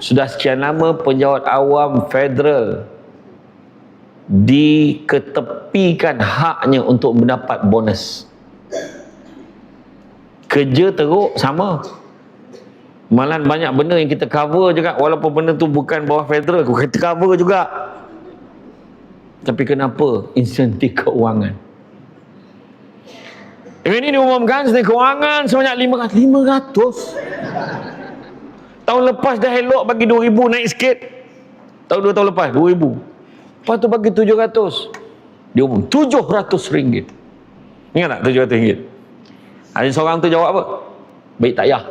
Sudah sekian lama penjawat awam federal diketepikan haknya untuk mendapat bonus. Kerja teruk sama. Malahan banyak benda yang kita cover juga, walaupun benda tu bukan bawah federal, kita cover juga. Tapi kenapa? Insentif keuangan. Ini diumumkan insentif keuangan sebanyak 500. Tahun lepas dah elok bagi 2,000 naik sikit. Tahun 2 tahun lepas 2,000. Lepas tu bagi 700. Dia umum 700 ringgit. Ingat tak 700 ringgit? Ada seorang tu jawab apa? Baik tak payah.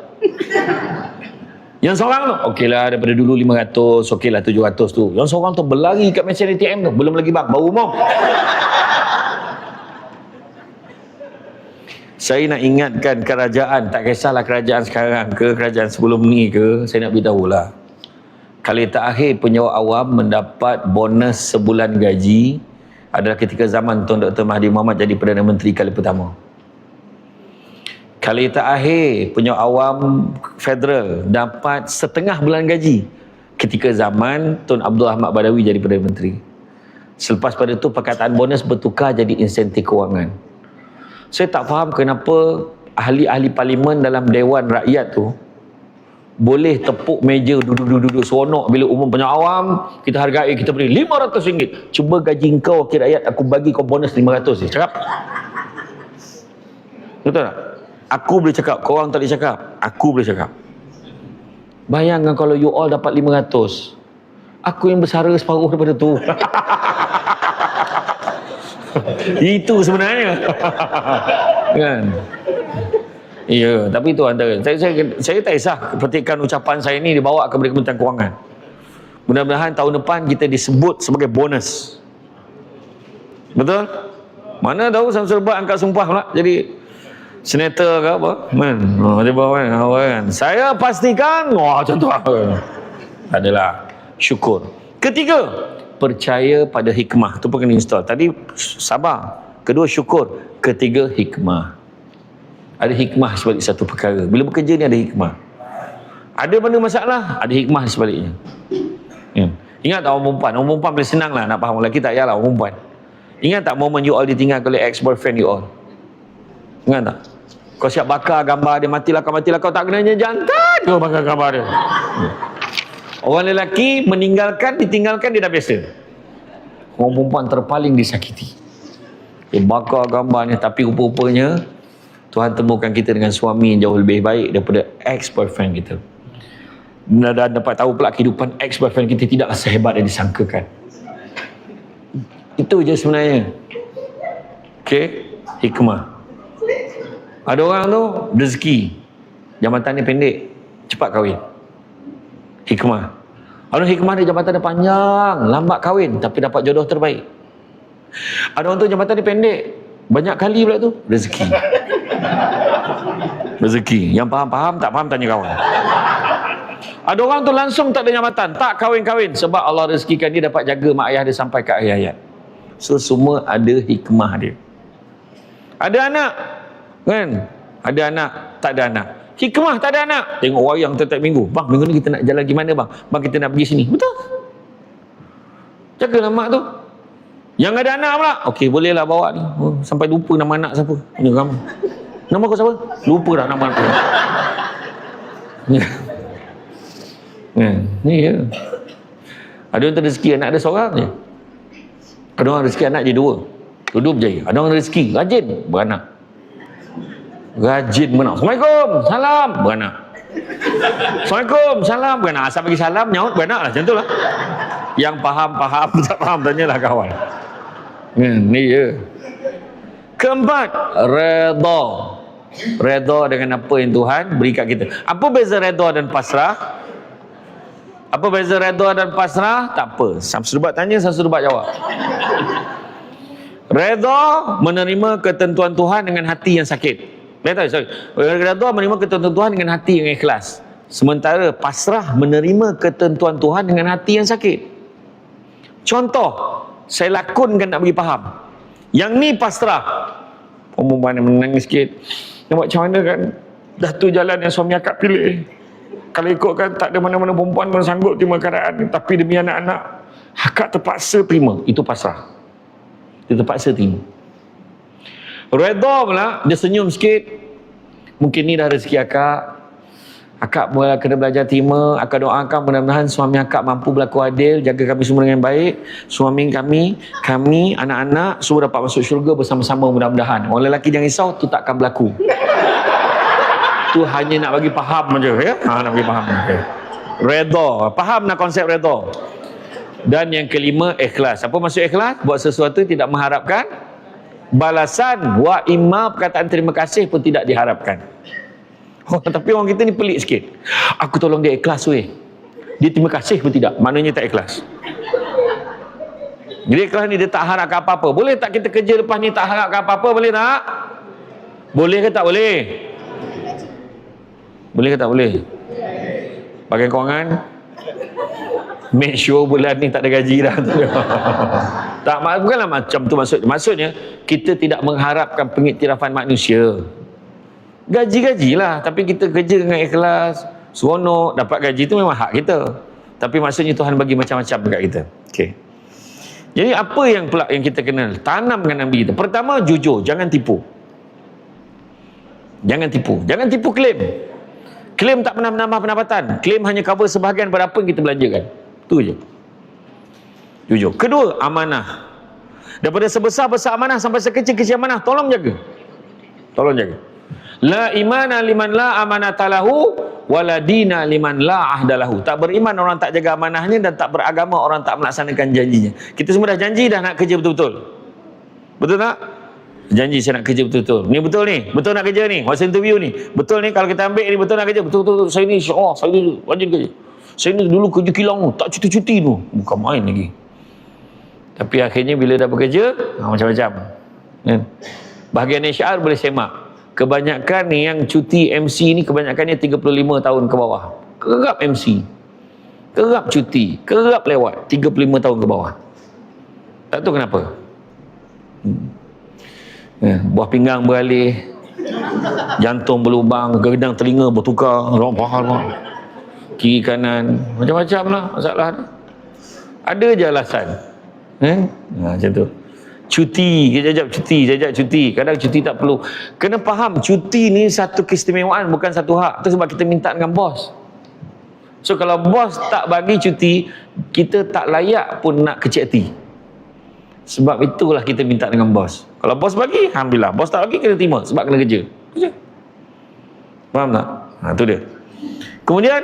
Yang seorang tu, okeylah daripada dulu 500, okeylah 700 tu. Yang seorang tu berlari kat mesin ATM tu, belum lagi bang, baru umum. Saya nak ingatkan kerajaan, tak kisahlah kerajaan sekarang ke kerajaan sebelum ni ke, saya nak beritahu lah. Kali terakhir penjawat awam mendapat bonus sebulan gaji adalah ketika zaman Tuan Dr. Mahathir Mohamad jadi Perdana Menteri kali pertama. Kali terakhir penjawat awam federal dapat setengah bulan gaji ketika zaman Tun Abdul Ahmad Badawi jadi Perdana Menteri. Selepas pada itu perkataan bonus bertukar jadi insentif kewangan. Saya tak faham kenapa ahli-ahli parlimen dalam Dewan Rakyat tu boleh tepuk meja duduk seronok bila umum penjawat awam, kita hargai, kita beri RM500. Cuba gaji kau wakil rakyat, aku bagi kau bonus RM500. Cakap? Betul tak? Aku boleh cakap, korang tak boleh cakap. Aku boleh cakap. Bayangkan kalau you all dapat 500. Aku yang bersara separuh daripada tu. Itu sebenarnya. Kan? Ya, tapi itu antara. Saya tak kisah petikan ucapan saya ni dibawa kepada Kementerian Kewangan. Mudah-mudahan tahun depan kita disebut sebagai bonus. Betul? Mana tahu Samsul Bat angkat sumpah pula jadi senator ke apa? Macam bawah kan. Saya pastikan, macam tu adalah syukur. Ketiga, percaya pada hikmah. Tu pun kena install. Tadi sabar. Kedua syukur. Ketiga hikmah. Ada hikmah sebalik satu perkara. Bila bekerja ni ada hikmah. Ada mana masalah, ada hikmah sebaliknya. Ya. Ingat tak orang perempuan? Orang perempuan boleh senang lah nak faham. Lelaki tak payahlah orang perempuan. Ingat tak momen you all ditinggal oleh ex-boyfriend you all? Ingat tak? Kau siap bakar gambar dia, matilah kau tak kenanya jantan kau bakar gambar dia. Orang lelaki ditinggalkan dia dah biasa. Orang perempuan terpaling disakiti. Dia bakar gambarnya, tapi rupa-rupanya Tuhan temukan kita dengan suami yang jauh lebih baik daripada ex-boyfriend kita. Dan dapat tahu pula kehidupan ex-boyfriend kita tidaklah sehebat yang disangkakan. Itu je sebenarnya. Okey, hikmah. Ada orang tu rezeki, jabatan dia pendek, cepat kahwin. Hikmah. Ada hikmah dia jabatan dia panjang, lambat kahwin tapi dapat jodoh terbaik. Ada orang tu jabatan dia pendek, banyak kali pula tu rezeki. Rezeki. Yang faham, tak faham tanya kawan. Ada orang tu langsung tak ada jabatan, tak kahwin-kahwin sebab Allah rezekikan dia dapat jaga mak ayah dia sampai ke akhir hayat. So semua ada hikmah dia. Ada anak, kan? Ada anak, tak ada anak. Hikmah tak ada anak. Tengok wayang setiap minggu. Bang, minggu ni kita nak jalan gimana bang? Bang, kita nak pergi sini. Betul. Jagalah mak tu. Yang ada anak pula, okey bolehlah bawa ni. Oh, sampai lupa nama anak siapa. Ini kamu. Nama kau siapa? Lupa dah nama aku. Ni ya. Ada orang rezeki anak ada seorang je. Ada orang rezeki anak je dua. Dua berjaya. Ada orang rezeki rajin beranak. Rajin beranak. Assalamualaikum, salam, beranak. Assalamualaikum, salam, beranak. Asal bagi salam, nyaut beranak lah. Macam tu lah. Yang faham, tak faham, tanyalah kawan. Ni je. Keempat, redha. Redha dengan apa yang Tuhan beri kat kita. Apa beza redha dan pasrah? Apa beza redha dan pasrah? Tak apa. Samsul Debat tanya, Samsul Debat jawab. Redha menerima ketentuan Tuhan dengan hati yang sakit. Redha menerima ketentuan Tuhan dengan hati yang ikhlas. Sementara pasrah menerima ketentuan Tuhan dengan hati yang sakit. Contoh, saya lakonkan nak bagi faham. Yang ni pasrah. Perempuan yang menangis sikit. Nak buat macam mana kan? Dah tu jalan yang suami akak pilih. Kalau ikutkan tak ada mana-mana perempuan pun sanggup terima keadaan. Tapi demi anak-anak, akak terpaksa terima. Itu pasrah. Dia terpaksa terima. Redha pula, dia senyum sikit. Mungkin ni dah rezeki akak. Akak mula kena belajar terima. Akak doakan mudah-mudahan suami akak mampu berlaku adil, jaga kami semua dengan baik. Suami kami, anak-anak semua dapat masuk syurga bersama-sama mudah-mudahan. Orang lelaki jangan risau, tu takkan berlaku. Tu hanya nak bagi faham saja, ya. Nak bagi faham. Okay. Redha. Faham nak konsep redha? Dan yang kelima, ikhlas. Apa maksud ikhlas? Buat sesuatu tidak mengharapkan balasan. Wa imma, perkataan terima kasih pun tidak diharapkan. Tapi orang kita ni pelik sikit. Aku tolong dia ikhlas weh. Dia terima kasih pun tidak. Maknanya tak ikhlas. Jadi ikhlas ni dia tak harapkan apa-apa. Boleh tak kita kerja lepas ni tak harapkan apa-apa? Boleh tak? Boleh ke tak boleh? Boleh ke tak boleh? Pakai kewangan? Make sure bulan ni tak ada gaji dah. Tak, bukanlah macam tu maksudnya. Maksudnya, kita tidak mengharapkan pengiktirafan manusia. Gaji-gajilah, tapi kita kerja dengan ikhlas, seronok, dapat gaji tu memang hak kita. Tapi maksudnya Tuhan bagi macam-macam dekat kita. Okey. Jadi apa yang pula yang kita kena tanam dengan Nabi kita? Pertama, jujur, jangan tipu. Jangan tipu. Jangan tipu klaim. Klaim tak pernah menambah pendapatan. Klaim hanya cover sebahagian pada apa yang kita belanjakan. Itu je. Jujur. Kedua, amanah. Daripada sebesar-besar amanah sampai sekecil-kecil amanah, tolong jaga. Tolong jaga. La imana liman la amanatalahu wala dina liman la ahdalahu. Tak beriman orang tak jaga amanahnya, dan tak beragama orang tak melaksanakan janjinya. Kita semua dah janji dah nak kerja betul-betul. Betul tak? Janji saya nak kerja betul-betul. Ni betul ni. Betul nak kerja ni. Masa interview ni. Betul ni kalau kita ambil ni betul nak kerja. Betul-betul saya ni insya-Allah saya ni rajin kerja. Saya ni dulu kerja kilang tu, tak cuti-cuti tu. Bukan main lagi. Tapi akhirnya bila dah bekerja, macam-macam. Kan? Bahagian HR boleh semak. Kebanyakan ni yang cuti MC ni kebanyakannya 35 tahun ke bawah. Kerap MC. Kerap cuti. Kerap lewat 35 tahun ke bawah. Tak tahu kenapa. Buah pinggang beralih, jantung berlubang, gedang telinga bertukar, kiri kanan, macam-macam lah masalah. Ada je alasan. Macam tu. Cuti, jajak cuti. Kadang cuti tak perlu. Kena faham, cuti ni satu keistimewaan, bukan satu hak. Itu sebab kita minta dengan bos. So kalau bos tak bagi cuti, kita tak layak pun nak kecil hati. Sebab itulah kita minta dengan bos. Kalau bos bagi, alhamdulillah. Bos tak bagi, kena terima sebab kena kerja. Faham tak? Tu dia. Kemudian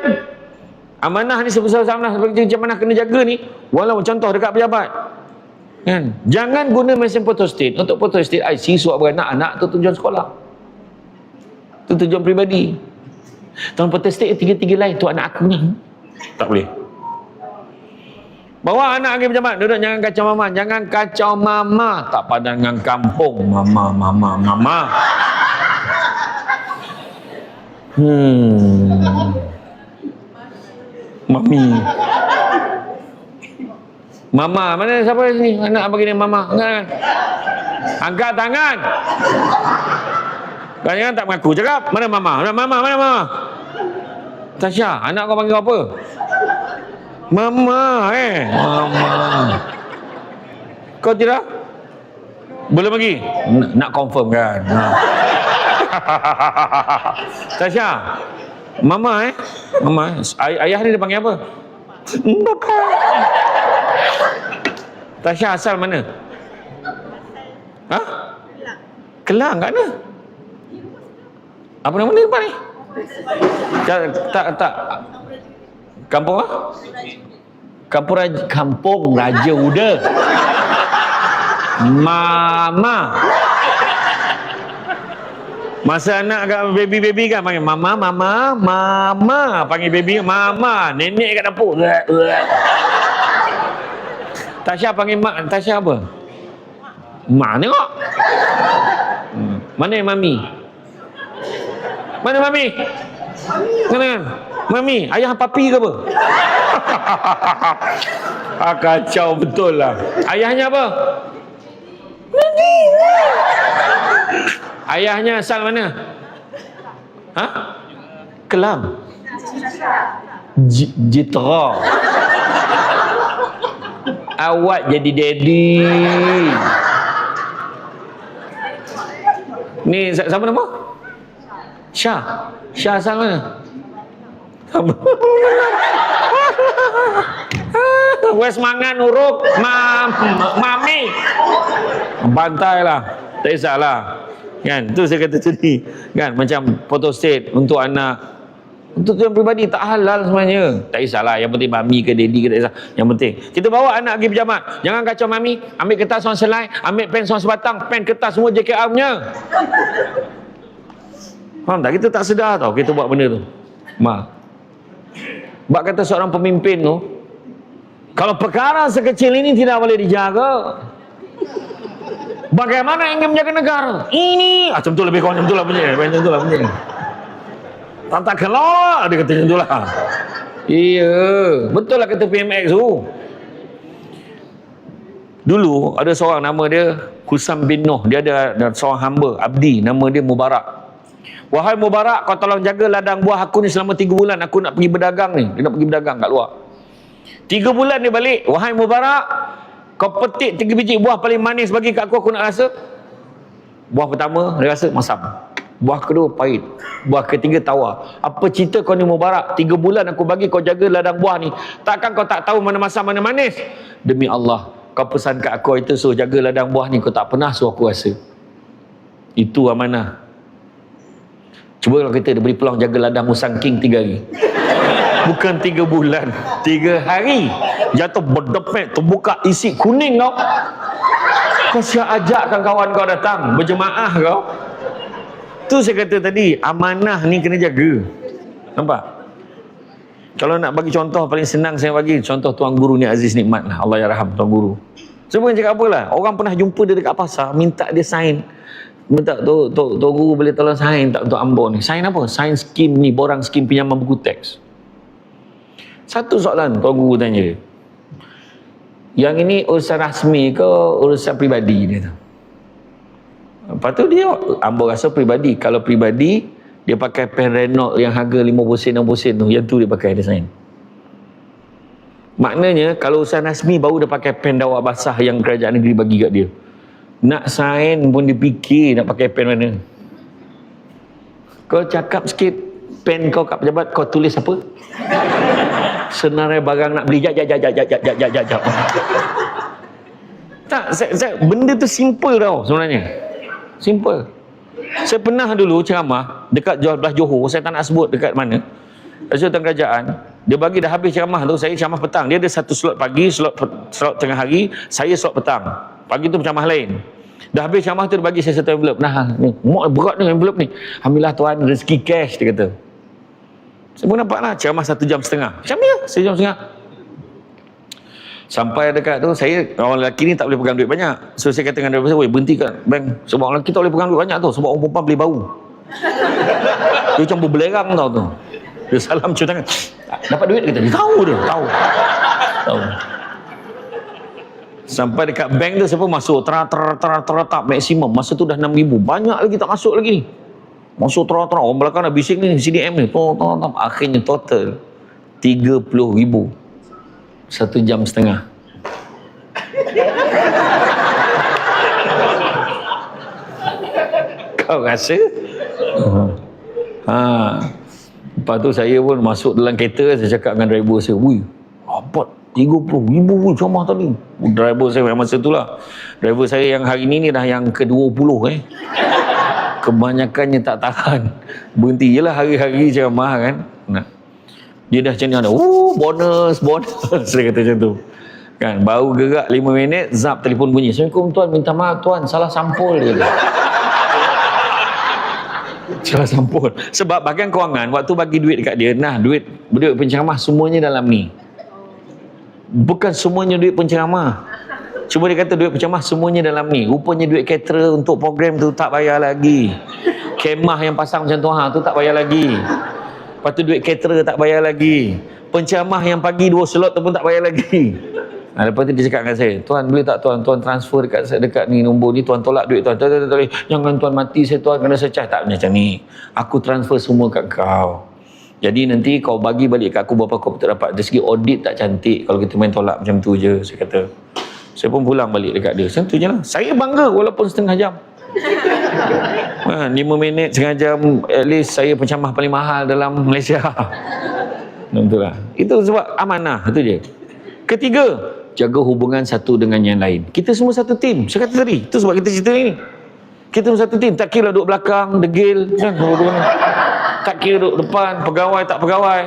amanah ni sebesar-besar amanah seperti macam mana kena jaga ni, walau contoh dekat pejabat kan, jangan guna mesin photostat. Untuk photostat IC suap beranak-anak tu tujuan sekolah, tu tujuan peribadi. Tuan photostat 3 lain tu anak aku ni, tak boleh. Bawa anak pergi pejabat, duduk, jangan kacau mama, jangan kacau mama. Tak padan dengan kampung, mama. Mami. Mama, mana siapa sini? Anak bagi ni mama. Angkat tangan. Jangan tak mengaku. Cakap, mana mama? Mana mama? Tasha, anak kau panggil apa? Mama, Mama. Kau tidak? Belum lagi? Nak confirm kan? Tasha, Mama ayah ni dia panggil apa? Bapa. Tasha asal mana? Kelang kat mana? Apa nama dia depan ni? Tak. Kampung apa? Kampung Raja Uda. Mama. Masa anak kat baby kan panggil mama. Panggil baby mama. Nenek kat dapur. Tasha panggil mak. Tasha apa? Mak tengok. Mana mami? Mana mami? Kan? Mami, ayah papi ke apa? Kacau betul lah. Ayahnya apa? Ayahnya asal mana? Kelang. Jitra. Awak jadi daddy. Ni siapa nama? Syah asal mana? Wes mangan huruf mami. Bantai lah. Tak kisahlah. Kan? Tu saya kata tadi. Kan? Macam photostat untuk anak. Untuk tujuan peribadi tak halal sebenarnya. Tak kisahlah. Yang penting mami ke daddy ke tak kisah. Yang penting. Kita bawa anak pergi berjamaah. Jangan kacau mami. Ambil kertas seorang selai. Ambil pen seorang sebatang. Pen kertas semua JKR punya. Faham tak? Kita tak sedar tau kita buat benda tu. Sebab kata seorang pemimpin tu, kalau perkara sekecil ini tidak boleh dijaga, bagaimana ingin menjaga negara? Ini macam tu lebih kurang macam tu lah punya. Tak keluar dia kata macam tu lah. Iya, betul lah kata PMX tu. Dulu ada seorang nama dia Kusam bin Noh. Dia ada seorang hamba abdi nama dia Mubarak. Wahai Mubarak, kau tolong jaga ladang buah aku ni selama 3 bulan. Aku nak pergi berdagang ni. Dia nak pergi berdagang kat luar. 3 bulan dia balik. Wahai Mubarak, kau petik 3 biji buah paling manis bagi kat aku nak rasa. Buah pertama dia rasa masam. Buah kedua pahit. Buah ketiga tawar. Apa cerita kau ni Mubarak? 3 bulan aku bagi kau jaga ladang buah ni. Takkan kau tak tahu mana masam mana manis? Demi Allah, kau pesan kat aku itu suruh jaga ladang buah ni. Kau tak pernah suruh aku rasa. Itu amanah. Cuba kalau kita beri peluang jaga ladang Musang King 3 hari. Bukan 3 bulan, 3 hari. Jatuh berdepek, terbuka isi kuning kau. Kau siap ajakkan kawan kau datang berjemaah kau. Tu saya kata tadi, amanah ni kena jaga. Nampak? Kalau nak bagi contoh paling senang saya bagi contoh Tuan Guru ni Aziz Nikmat lah. Allah yarham Tuan Guru. Saya bukan cakap apalah. Orang pernah jumpa dia dekat pasar, minta dia sign. Minta Tuan Guru boleh tolong sign tak untuk Ambo ni. Sign apa? Sign skim ni, borang skim pinjaman buku teks. Satu soalan Tuan Guru tanya dia. Yang ini urusan rasmi ke urusan peribadi dia tu? Lepas tu dia, Ambo rasa peribadi. Kalau peribadi, dia pakai pen Renault yang harga 50 sen, 60 sen tu. Yang tu dia pakai, dia sign. Maknanya, kalau urusan rasmi baru dia pakai pen dawat basah yang kerajaan negeri bagi kat dia. Nak sign pun dipikir nak pakai pen mana. Kau cakap sikit, pen kau kat pejabat, kau tulis apa? Senarai barang nak beli, jap. Tak, benda tu simple tau sebenarnya. Simple. Saya pernah dulu ceramah dekat belah Johor, saya tak nak sebut dekat mana. Sultan Kerajaan, dia bagi dah habis ceramah tu, saya ceramah petang. Dia ada satu slot pagi, slot tengah hari, saya slot petang. Pagi tu ceramah lain. Dah habis ceramah tu dia bagi saya satu envelope. Nah, ni, berat ni envelope ni. Alhamdulillah tuan, rezeki cash, dia kata. Saya pun nampak lah, ceramah 1 jam setengah. Macam ni lah, 1 jam setengah. Sampai dekat tu, saya, orang lelaki ni tak boleh pegang duit banyak. So saya kata dengan driver saya, weh berhenti kat bank. Sebab orang lelaki tak boleh pegang duit banyak tu. Sebab orang perempuan beli bau. Dia macam berbelerang tau tu. Dia salam cium tangan. Dapat duit kata, dia tahu dia. Tahu. Sampai dekat bank tu, siapa masuk tak maksimum. Masa tu dah 6,000. Banyak lagi tak masuk lagi ni. Masuk orang belakang dah bising ni, CDM ni. Akhirnya total 30,000. 1 jam setengah. Kau rasa? Lepas tu saya pun masuk dalam kereta, saya cakap dengan driver saya, wui, dapat 30,000 pun ceramah tadi. Driver saya masa tu lah. Driver saya yang hari ni dah yang ke-20 Kebanyakannya tak tahan. Berhenti je lah hari-hari ceramah kan. Nah. Dia dah macam ni ada, bonus. Dia kata macam tu. Kan, baru gerak 5 minit, zap telefon bunyi. Assalamualaikum tuan, minta maaf tuan, salah sampul dia. Salah sampul. Sebab bahagian kewangan, waktu bagi duit dekat dia, nah duit penceramah semuanya dalam ni. Bukan semuanya duit penceramah. Cuma dia kata duit penceramah semuanya dalam ni. Rupanya duit caterer untuk program tu tak bayar lagi. Kemah yang pasang macam tu, tu tak bayar lagi. Lepas tu duit caterer tak bayar lagi. Penceramah yang pagi 2 slot tu pun tak bayar lagi. Lepas tu dia cakap dengan saya, tuan boleh tak tuan transfer dekat ni nombor ni, tuan tolak duit tuan. Tak. Jangan tuan mati saya tuan, kena secah. Tak macam ni. Aku transfer semua kat kau. Jadi nanti kau bagi balik kat aku berapa kau tak dapat. Dari segi audit tak cantik kalau kita main tolak macam tu je, saya kata. Saya pun pulang balik dekat dia. Macam tu je lah. Saya bangga walaupun setengah jam. 5 minit, setengah jam, at least saya penceramah paling mahal dalam Malaysia. Betul lah. Itu sebab amanah, itu je. Ketiga, jaga hubungan satu dengan yang lain. Kita semua satu tim. Saya kata tadi, itu sebab kita cerita ni. Kita semua satu tim. Tak kira duduk belakang, degil, kan? Tak kira duduk depan, pegawai tak pegawai.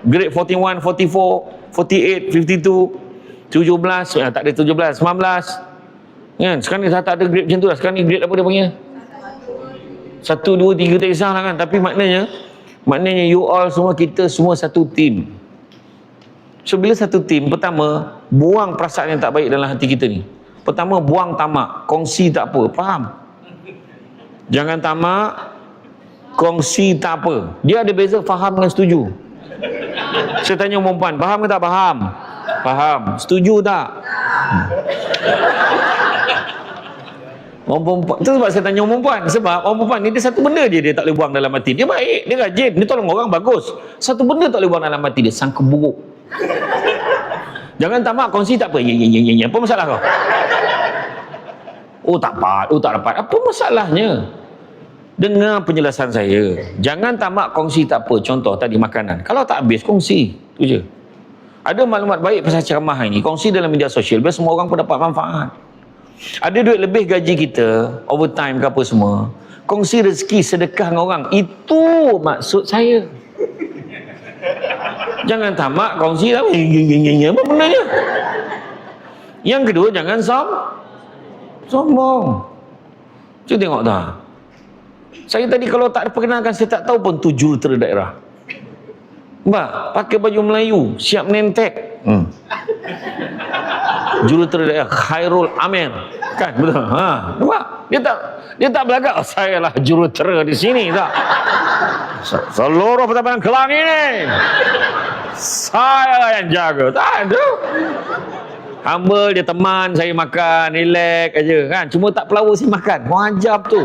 Grade 41, 44, 48, 52, 17, tak ada 17, 19. Kan? Sekarang ni tak ada grade macam tu lah. Sekarang ni grade apa dia panggil? 1, 2, 3 tak kisahlah kan. Tapi maknanya you all semua, kita semua satu tim. So bila satu tim, pertama buang perasaan yang tak baik dalam hati kita ni. Pertama buang tamak, kongsi tak apa, faham? Jangan tamak, kongsi tak apa. Dia ada beza faham dengan setuju. Saya tanya perempuan, faham ke tak faham? Faham. Setuju tak? Orang perempuan, itu sebab saya tanya orang perempuan. Sebab orang perempuan ni dia satu benda je dia tak boleh buang dalam hati. Dia baik, dia rajin, dia tolong orang, bagus. Satu benda tak boleh buang dalam hati dia, sangka buruk. Jangan tamak, kongsi tak apa. Ya. Apa masalah kau? Oh tak dapat. Apa masalahnya? Dengar penjelasan saya. Jangan tamak, kongsi tak apa. Contoh tadi makanan. Kalau tak habis, kongsi. Itu je. Ada maklumat baik pasal ceramah ini, kongsi dalam media sosial biar semua orang pun dapat manfaat. Ada duit lebih gaji kita, overtime ke apa semua, kongsi rezeki, sedekah dengan orang. Itu maksud saya. Jangan tamak, kongsi apa benarnya. Yang kedua, jangan sombong. Cuba tengok tak. Saya tadi kalau tak perkenalkan, saya tak tahu pun tu jurutera daerah. Mbak, pakai baju Melayu, siap nentek. Jurutera daerah Khairul Amir. Kan, betul. Nampak? Dia tak belagak, saya lah jurutera di sini tak. Seluruh Pertabanan Kelang ini saya yang jaga. Tak ada. Humble, dia teman saya makan, relax aja kan. Cuma tak pelawa saya makan. Wajib tu.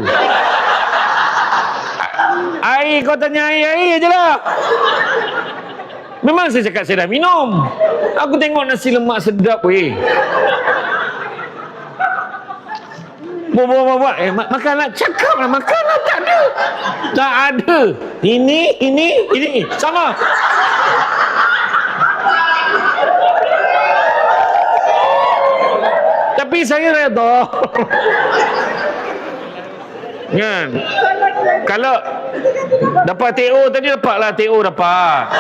Air, kau tanya air je lah. Memang saya cakap saya dah minum. Aku tengok nasi lemak sedap weh. Buat. Makan lah. Cakap lah. Makan lah. Tak ada. Tak ada. Ini. Sama. Tapi saya redha. Kan? Kalau dapat TO tadi, dapatlah TO dapat.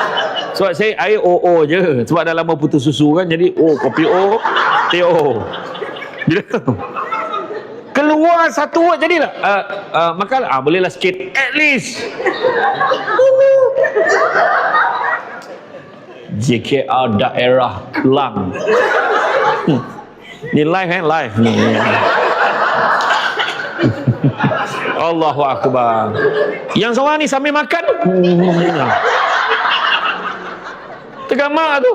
Sebab saya air OO je. Sebab dah lama putus susu kan. Jadi kopi O, TO. Bila keluar satu word jadilah makan bolehlah sikit at least. JKR daerah Kelang. Ni live kan? Live ni. Allahu Akbar. Yang seorang ni sambil makan tergamak tu.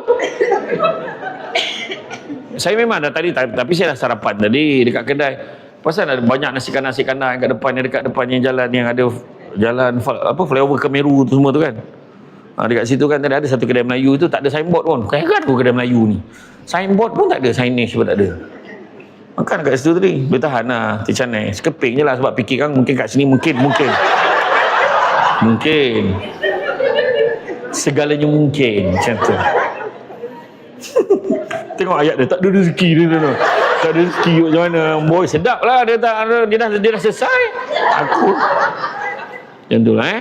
Saya memang dah tadi, tapi saya dah sarapan tadi dekat kedai. Pasal ada banyak nasi kandar kat depan, dekat depannya jalan yang ada jalan flyover Kemeru tu semua tu kan. Dekat situ kan ada satu kedai Melayu tu, tak ada signboard pun. Heran aku kedai Melayu ni. Signboard pun tak ada, signage pun tak ada. Makan kat situ tadi, boleh tahan lah, tercanai. Sekeping je lah sebab fikir kan mungkin kat sini mungkin. Segalanya mungkin, macam tu. Tengok ayat dia, tak ada rezeki dia. Tak ada rezeki macam mana. Boy, sedap lah dia dah selesai. Aku macam tu lah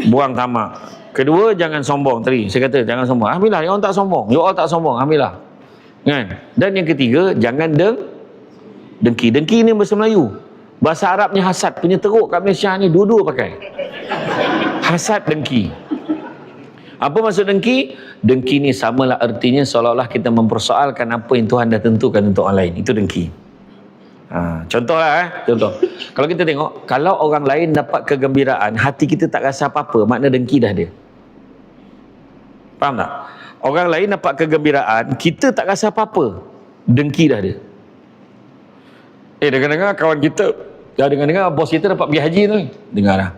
buang tamak. Kedua, jangan sombong tadi. Saya kata jangan sombong. Alhamdulillah, orang tak sombong. You all tak sombong, alhamdulillah. Kan? Dan yang ketiga, jangan dengki. Dengki ni bahasa Melayu. Bahasa Arabnya hasad. Punya teruk kat Malaysia ni dua-dua pakai. Hasad, dengki. Apa maksud dengki? Dengki ni samalah artinya seolah-olah kita mempersoalkan apa yang Tuhan dah tentukan untuk orang lain. Itu dengki. Contohlah contoh. Kalau kita tengok, kalau orang lain dapat kegembiraan, hati kita tak rasa apa-apa, makna dengki dah dia. Faham tak? Orang lain dapat kegembiraan, kita tak rasa apa-apa, dengki dah dia. Dengar-dengar kawan kita, dengar-dengar bos kita dapat pergi haji tu. Dengar dah.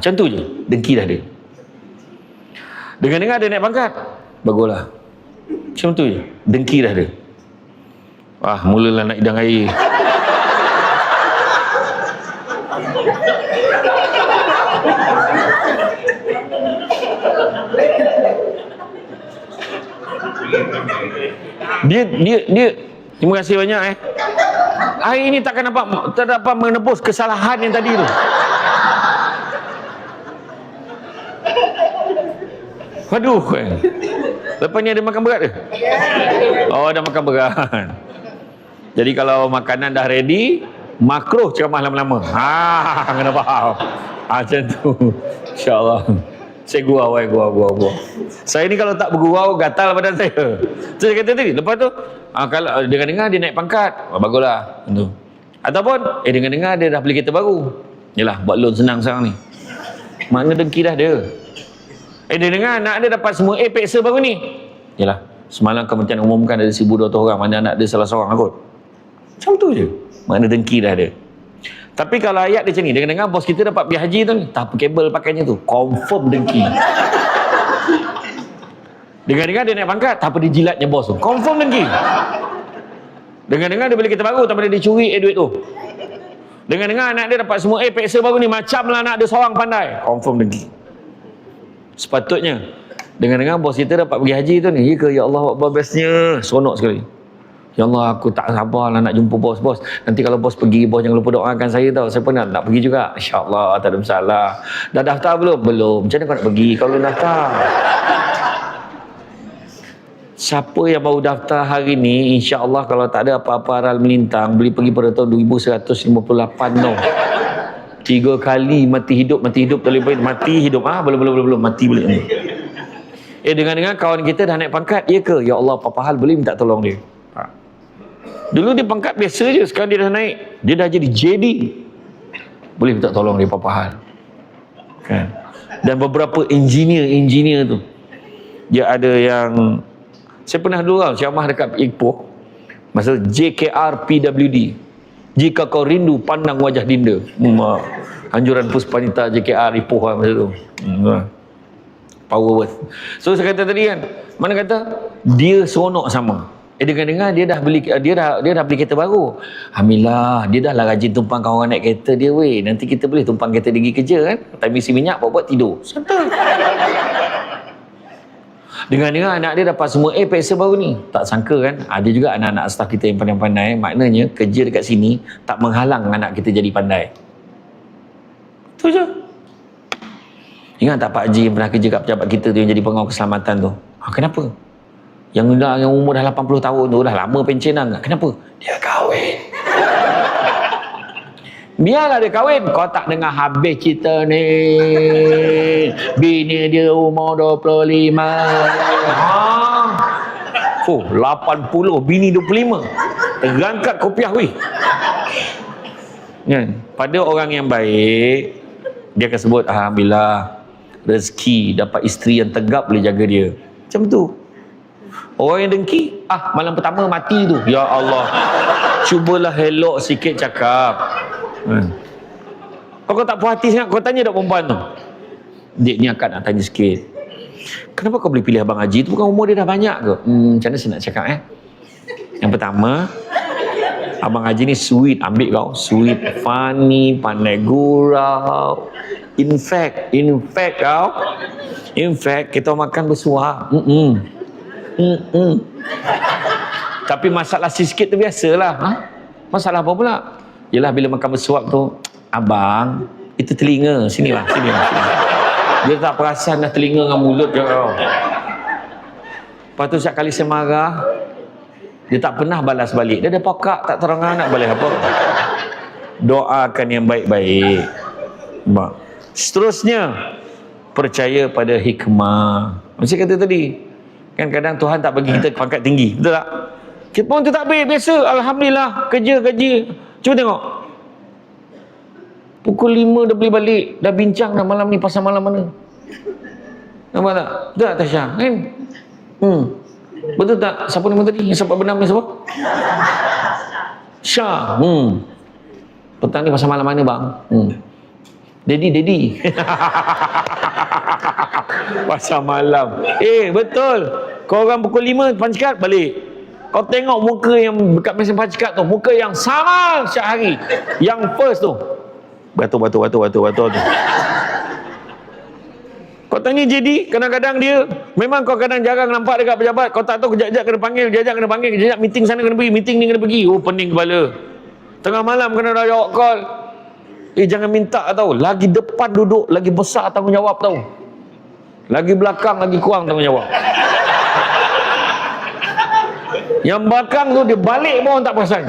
Macam tu je, dengki dah dia. Dengar-dengar dia naik pangkat, baguslah. Macam tu je, dengki dah dia. Mulalah nak hidang air. Dia terima kasih banyak air ni tak dapat menebus kesalahan yang tadi tu. Aduh. Lepas ni ada makan berat ke? Dah makan berat. Jadi kalau makanan dah ready, makruh ceramah lama-lama. Kena faham. Macam tu. InsyaAllah. Saya gurau. Saya ni kalau tak bergurau, gatal badan saya. Tu saya kata tadi. Lepas tu, kalau dengar-dengar dia naik pangkat, baguslah. Tentu. Ataupun, dengar-dengar dia dah beli kereta baru. Yalah, buat loan senang sekarang ni. Makna dengki dah dia. Dengar anak dia dapat semua peksa baru ni. Yalah, semalam Kementerian umumkan ada 1,200 orang, mana anak dia salah seorang kot. Macam tu je. Makna dengki dah dia. Tapi kalau ayat dia macam ni, dengar-dengar bos kita dapat pergi haji tu ni, tak kabel pakainya tu, confirm dengki. Dengar-dengar dia naik pangkat, tak apa dia jilatnya bos tu, confirm dengki. Dengar-dengar dia beli kereta baru, tak apa dia curi duit tu. Dengar-dengar anak dia dapat semua peksa baru ni, macamlah anak dia seorang pandai, confirm dengki. Sepatutnya dengar-dengar bos kita dapat pergi haji tu ni, ya ke? Ya Allah, bestnya, seronok sekali. Ya Allah, aku tak sabar lah nak jumpa bos. Nanti kalau bos pergi, bos jangan lupa doakan saya tau. Saya pun nak pergi juga. InsyaAllah, tak ada masalah. Dah daftar belum? Belum. Macam mana kau nak pergi kalau daftar? Siapa yang baru daftar hari ni, insyaAllah kalau tak ada apa-apa aral melintang, boleh pergi pada tahun 2158 no. 3 kali mati hidup terlebih mati hidup. Belum mati boleh. Dengar-dengar kawan kita dah naik pangkat, ya ke? Ya Allah, apa hal boleh minta tolong dia. Dulu dia pangkat biasa je, sekarang dia dah naik, dia dah jadi JD, boleh minta tolong dia apa hal kan? Dan beberapa engineer tu, dia ada yang saya pernah dulu ceramah dekat Ipoh masa JKR PWD, jika kau rindu pandang wajah Dinda, anjuran Puspanita JKR Ipoh masa tu. Power worth. So saya kata tadi kan, mana kata dia seronok sama. Dengar-dengar dia dah beli kereta baru. Alhamdulillah, dia dah lah rajin tumpang kawan naik kereta dia weh. Nanti kita boleh tumpang kereta dia pergi kerja kan. Time isi minyak buat tidur. Santai. Dengar-dengar anak dia dapat semua pencen baru ni. Tak sangka kan, ada juga anak-anak staff kita yang pandai-pandai. Maknanya kerja dekat sini tak menghalang anak kita jadi pandai. Itu je. Ingat tak Pak Haji yang pernah kerja kat pejabat kita tu, yang jadi pengawal keselamatan tu? Kenapa? Yang umur dah 80 tahun tu, dah lama pencen dah. Kenapa? Dia kahwin. Biarlah dia kahwin. Kau tak dengar habis cerita ni. Bini dia umur 25. 80, bini 25. Terangkat kopiah weh. Kan? Pada orang yang baik, dia akan sebut alhamdulillah, rezeki dapat isteri yang tegap boleh jaga dia. Macam tu. Orang yang dengki, malam pertama mati tu. Ya Allah. Cubalah elok sikit cakap. Kau tak puas hati sangat, kau tanya tak perempuan tu. Dek ni akak nak tanya sikit. Kenapa kau boleh pilih Abang Haji tu? Bukan umur dia dah banyak ke? Macam mana saya nak cakap Yang pertama, Abang Haji ni sweet, ambil kau. Sweet, funny, pandai gurau. In fact kau. In fact, kita makan bersuah. Tapi masalah sikit tu biasalah. Masalah apa pula? Yelah bila makan bersuap tu, abang, itu telinga. Sini lah. Dia tak perasan dah telinga dengan mulut je kau. Lepas tu setiap kali saya marah, dia tak pernah balas balik. Dia ada pokak, tak terang nak balas apa. Doakan yang baik-baik. Seterusnya, percaya pada hikmah. Macam kata tadi, kan kadang Tuhan tak bagi kita pangkat tinggi, betul tak? Kita pun tu tak baik, biasa. Alhamdulillah, kerja. Cuba tengok. Pukul 5 dah boleh balik. Dah bincang dah malam ni pasal malam mana. Nampak tak? Betul tak Tasha? Kan? Betul tak? Siapa nama tadi? Yang siapa bernama siapa? Syah. Petang ni pasal malam mana bang? Daddy. Pasal malam. Betul. Kau orang pukul 5 pancat balik. Kau tengok muka yang dekat mesin pancat tu, muka yang sama setiap hari. Yang first tu. Batu. Kau tanya JD, kadang-kadang dia memang kau kadang jarang nampak dekat pejabat. Kau tak tahu kejap-kejap kena panggil, kejap meeting sana kena pergi, meeting ni kena pergi. Pening kepala. Tengah malam kena dah jawab call. Jangan minta tau. Lagi depan duduk, lagi besar tanggungjawab tau. Lagi belakang, lagi kurang tanggungjawab. Yang belakang tu dia balik pun tak perasan.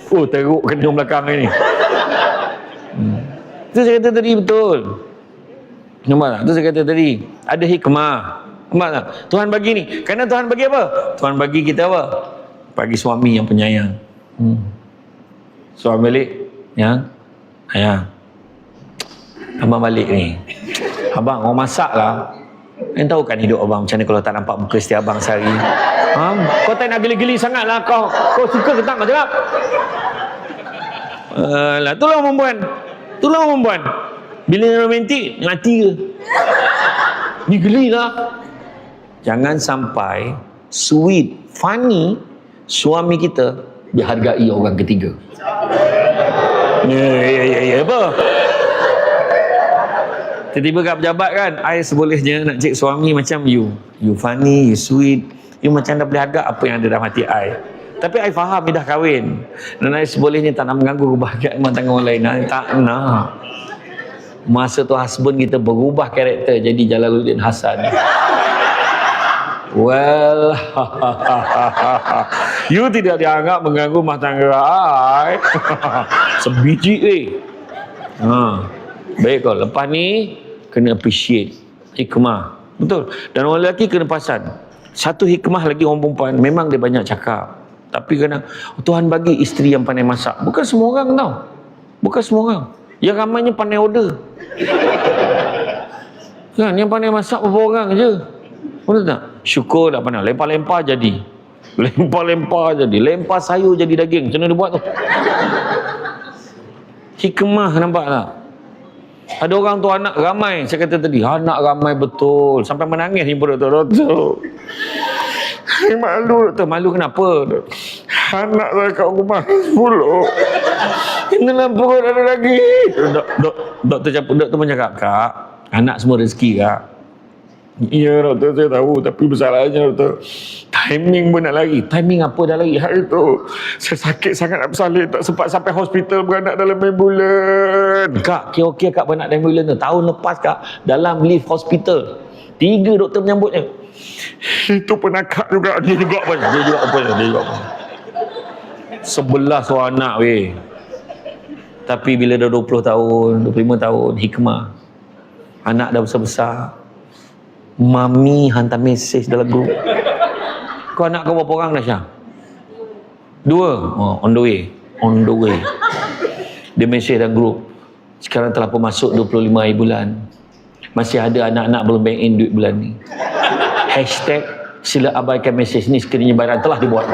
Teruk kena belakang ni. Itu saya kata tadi betul. Nampak tak? Itu saya kata tadi. Ada hikmah. Nampak tak? Tuhan bagi ni. Kerana Tuhan bagi apa? Tuhan bagi kita apa? Bagi suami yang penyayang. Suami balik. Yang ayah. Abang balik ni. Abang, orang masak lah. Kau tahu kan hidup abang macam mana kalau tak nampak muka setiap abang sehari. Kau tak nak geli-geli sangat lah kau. Kau suka ke tak kau cakap? Itulah perempuan. Bila romantik, mati ke? Ni geli lah. Jangan sampai sweet, funny, suami kita dihargai orang ketiga. Ya, apa? Tiba-tiba kat pejabat kan, I sebolehnya nak cek suami macam you. You funny, you sweet. You macam dah boleh harga apa yang ada dalam hati I. Tapi I faham dia dah kahwin. Dan I sebolehnya tak nak mengganggu kebahagiaan rumah tangga orang lain. I tak nak. Masa tu husband kita berubah karakter jadi Jalaluddin Hasan. Well, you tidak dianggap mengganggu rumah tangga I. Sebiji baik kau. Lepas ni kena appreciate hikmah. Betul. Dan orang lelaki kena perasan. Satu hikmah lagi orang perempuan, memang dia banyak cakap. Tapi kadang Tuhan bagi isteri yang pandai masak. Bukan semua orang tau. Bukan semua orang. Yang ramainya pandai order. Kan yang pandai masak beberapa orang je. Betul tak? Syukur tak pandai. Lempar-lempar jadi. Lempar sayur jadi daging. Macam mana dia buat tu? Hikmah, nampak tak? Ada orang tu anak ramai. Saya kata tadi, anak ramai betul. Sampai menangis ni pun doktor. Malu doktor. Malu kenapa? Anak saya kat rumah 10. Ini dalam perut ada lagi. Doktor pun cakap, Kak, anak semua rezeki, Kak. Ya doktor, saya tahu. Tapi masalahnya doktor, timing pun nak lari. Timing apa dah lari? Hari tu saya sakit sangat nak bersalin, tak sempat sampai hospital, beranak dalam ambulan. Kak, okey Kak beranak dalam ambulan tu. Tahun lepas Kak, dalam lift hospital, 3 doktor menyambutnya. Itu penakak juga. Dia juga apa? 11 orang anak weh. Tapi bila dah 20 tahun, 25 tahun, hikmah. Anak dah besar-besar. Mami hantar mesej dalam grup. Kau anak kau berapa orang dah, Syah? 2. Oh, on the way. Dia mesej dalam grup. Sekarang telah pun masuk 25 hari bulan. Masih ada anak-anak belum bank in duit bulan ni. Hashtag sila abaikan mesej ni sekiranya bayaran telah dibuat.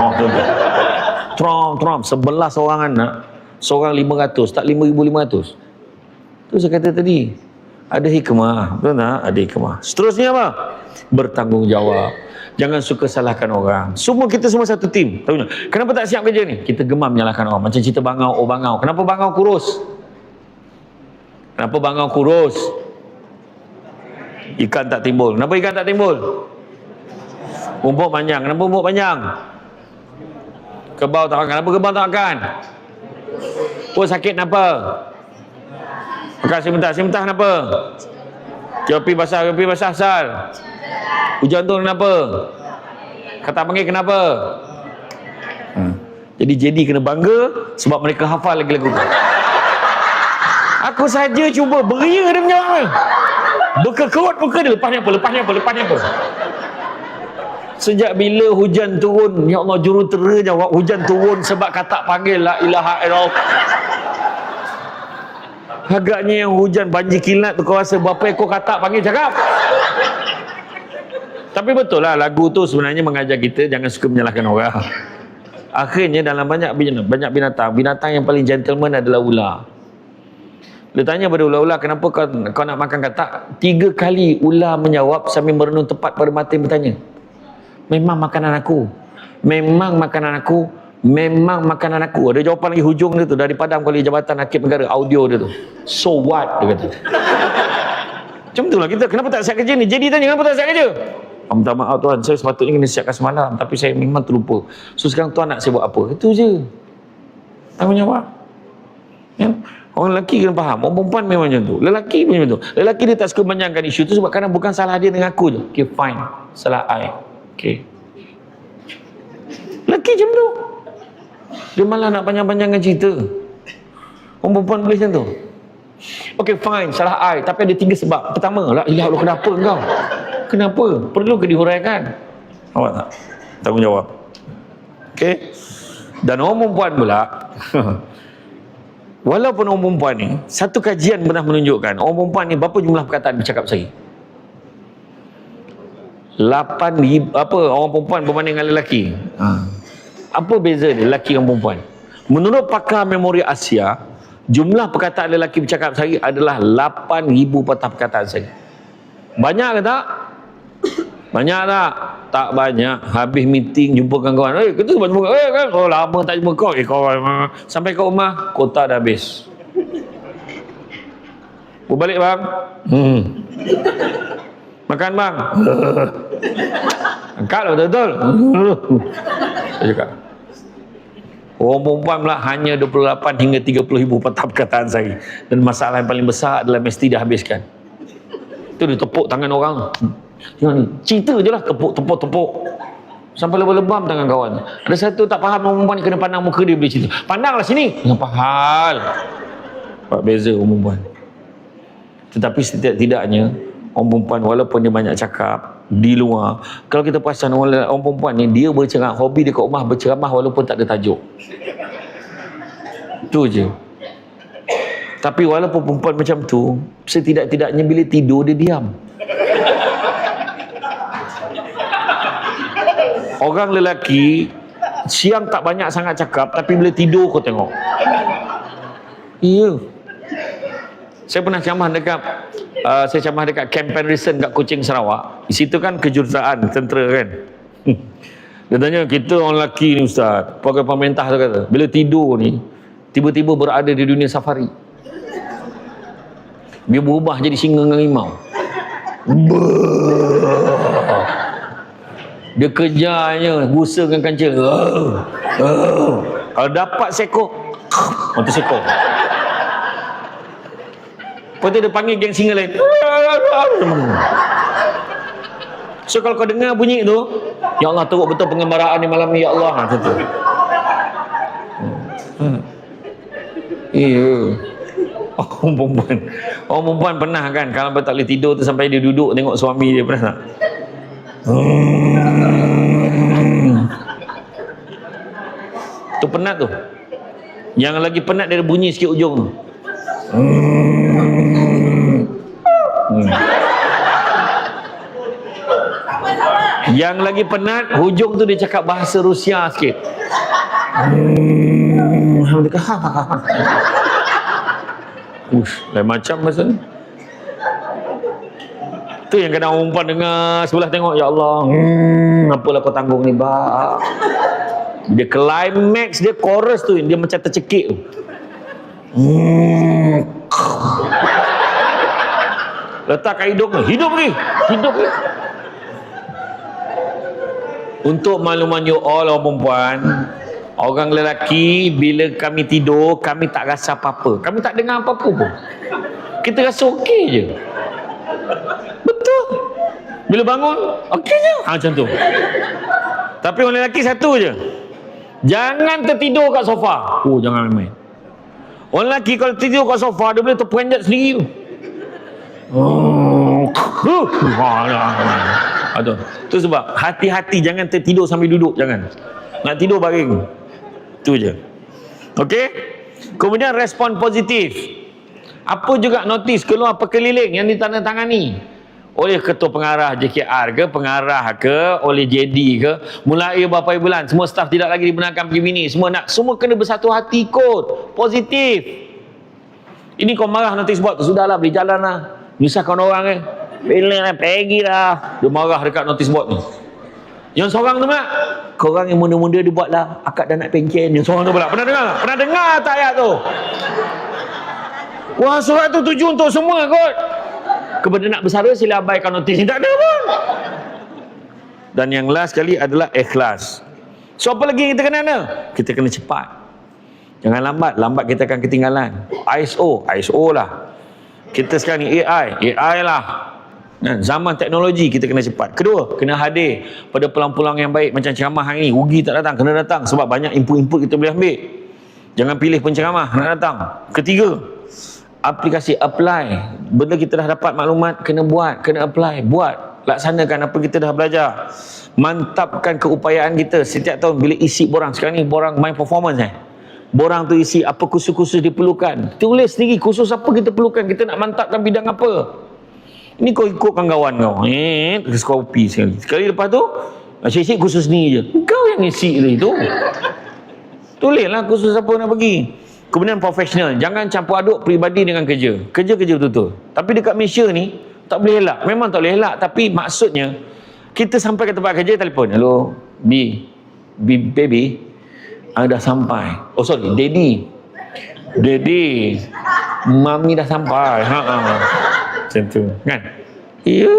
Trump 11 orang anak, seorang 500, tak 5,500. Tu saya kata tadi, ada hikmah, betul tak? Ada hikmah. Seterusnya apa? Bertanggungjawab. Jangan suka salahkan orang. Kita semua satu tim. Tahu tak? Kenapa tak siap kerja ni? Kita gemam menyalahkan orang. Macam cerita bangau, bangau. Kenapa bangau kurus? Ikan tak timbul. Kenapa ikan tak timbul? Rumput panjang. Kenapa rumput panjang? Kebau tak makan. Kenapa kebau tak makan? Oh, sakit kenapa? Makan sementah kenapa? Kopi basah asal. Hujan tu kenapa? Kata panggil kenapa? Jadi kena bangga sebab mereka hafal lagi lagu. Aku saja cuba beria dia punya orang. Berkekerut muka dia. Lepasnya apa? Sejak bila hujan turun, ya Allah, jurutera jawab hujan turun sebab kata panggil la ilaha illallah. Agaknya yang hujan banjir kilat tu kau rasa berapa ekor katak panggil cakap. Tapi betul lah, lagu tu sebenarnya mengajar kita jangan suka menyalahkan orang. Akhirnya dalam banyak binatang yang paling gentleman adalah ular. Dia tanya pada ular-ular, kenapa kau nak makan katak? 3 kali ular menjawab sambil merenung tepat pada mata yang bertanya. Memang makanan aku. Ada jawapan lagi hujung dia tu dari Padang Kuala Jabatan Hakim Negara, audio dia tu. So what? Dia kata. Macam tu lah kita. Kenapa tak siap kerja ni? Jadi tanya kenapa tak siap kerja? Minta maaf tuan, saya sepatutnya kena siapkan semalam, tapi saya memang terlupa. So sekarang tuan nak saya buat apa? Itu je. Tanggungjawab. Ya? Orang lelaki kena faham. Orang perempuan memang macam tu. Lelaki pun macam tu. Lelaki dia tak suka panjangkan isu tu sebab kadang bukan salah dia dengan aku je. Okay, fine. Salah I. Okay. Lelaki macam tu. Dia malah nak panjang-panjangkan cerita. Orang perempuan boleh macam tu. Okay, fine. Salah I. Tapi ada 3 sebab. Pertama, lah, ilah Allah, kenapa engkau? Kenapa? Perlu ke dihuraikan? Awak tak? Tanggungjawab. Okay. Dan orang perempuan pula, walaupun orang perempuan ni, satu kajian pernah menunjukkan, orang perempuan ni berapa jumlah perkataan bercakap sehari? 8,000, orang perempuan berbanding dengan lelaki. Apa beza dia lelaki dan perempuan? Menurut pakar memori Asia, jumlah perkataan lelaki bercakap sehari adalah 8,000 patah perkataan sehari. Banyak ke tak? Banyak tak? Tak banyak. Habis meeting jumpa kawan-kawan. Kita jumpa kan? Oh, lama tak jumpa kau. Kawan. Sampai ke rumah, kota dah habis. Berbalik bang. Makan bang. Angkat lah betul-betul. Saya cakap. Orang perempuan pula hanya 28 hingga 30,000 patah perkataan sehari. Dan masalah yang paling besar adalah mesti dah habiskan. Itu dia tepuk tangan orang. Cerita je lah, tepuk. Sampai lebam-lebam tangan kawan. Ada satu tak faham orang perempuan ni, kena pandang muka dia boleh cerita. Pandanglah sini. Apa hal? Apa beza orang perempuan? Tetapi setidak-tidaknya orang perempuan walaupun dia banyak cakap di luar, kalau kita perasan orang perempuan ni, dia berceramah, hobi dia kat rumah berceramah walaupun tak ada tajuk. Itu je. Tapi walaupun perempuan macam tu, setidak-tidaknya bila tidur dia diam. Orang lelaki siang tak banyak sangat cakap, tapi bila tidur kau tengok. Iya. Saya pernah ceramah dekat Camp Penrison kat Kuching, Sarawak. Di situ kan kejuruteraan tentera kan. Dia tanya, kita orang lelaki ni ustaz, pegawai pemerintah tu kata, bila tidur ni tiba-tiba berada di dunia safari. Dia berubah jadi singa dengan rimau. Dia kejarnya busa dengan kancil. Kalau dapat seekor, mati seekor. Lepas tu dia panggil geng singa lain. So kalau kau dengar bunyi tu, ya Allah, teruk betul pengembaraan ni malam ni, ya Allah, macam tu. Iya. Orang perempuan pernah kan, kalau tak boleh tidur tu sampai dia duduk tengok suami dia, pernah tak? Tu penat tu. Yang lagi penat dia bunyi sikit ujung tu. Yang lagi penat hujung tu dia cakap bahasa Rusia sikit. Lain macam bahasa ni. Tu yang kadang orang perempuan dengar sebelah tengok, ya Allah, apalah kau tanggung ni, bak. Dia climax dia, chorus tu dia macam tercekik tu. Letak kat hidung, hidup lagi. Untuk makluman you all, orang perempuan, orang lelaki, bila kami tidur, kami tak rasa apa-apa, kami tak dengar apa-apa pun, kita rasa okey je. Betul. Bila bangun, okey je, macam tu. Tapi orang lelaki satu je, jangan tertidur kat sofa. Jangan main. Orang lelaki kalau tidur kat sofa, dia boleh terperanjat sendiri. Aduh. Tu sebab hati-hati, jangan tertidur sambil duduk, jangan. Nak tidur baring. Tu je. Okey? Kemudian respon positif. Apa juga notis keluar perkeliling yang ditandatangani oleh ketua pengarah JKR ke, pengarah ke, oleh JD ke, mulai beberapa bulan semua staf tidak lagi dibenarkan pergi mini, semua kena bersatu hati ikut positif. Ini kau marah notis buat tu, sudahlah, beli jalan lah, nyusahkan orang bila pergi lah. Dia marah dekat notis board ni. Yang seorang tu mak, korang yang muda-muda dia buat lah, akak dah nak pencen. Yang seorang tu pula, pernah dengar tak ayat tu? Wah, surat tu tuju untuk semua kot. Kepada nak bersara sila abaikan notis ni, tak ada pun. Dan yang last sekali adalah ikhlas. So apa lagi kita kena ada? Kita kena cepat. Jangan lambat kita akan ketinggalan. ISO lah. Kita sekarang ni AI lah. Zaman teknologi, kita kena cepat. Kedua, kena hadir pada peluang-peluang yang baik. Macam ceramah hari ni, rugi tak datang, kena datang. Sebab banyak input-input kita boleh ambil. Jangan pilih penceramah nak datang. Ketiga, aplikasi apply. Benda kita dah dapat maklumat, kena buat, kena apply, buat, laksanakan apa kita dah belajar. Mantapkan keupayaan kita. Setiap tahun bila isi borang, sekarang ni borang my performance borang tu isi apa kursus-kursus diperlukan, tulis sendiri kursus apa kita perlukan, kita nak mantapkan bidang apa. Ini kau ikutkan kawan kau, kopi sekali lepas tu asyik kursus ni je, kau yang isi tu. Tulislah kursus apa nak pergi. Kemudian profesional, jangan campur aduk peribadi dengan kerja betul-betul. Tapi dekat Malaysia ni tak boleh elak, memang tak boleh elak, tapi maksudnya kita sampai ke tempat kerja, telefon, hello baby, dah sampai. Oh sorry, daddy, mami dah sampai. Macam tu kan? Ya,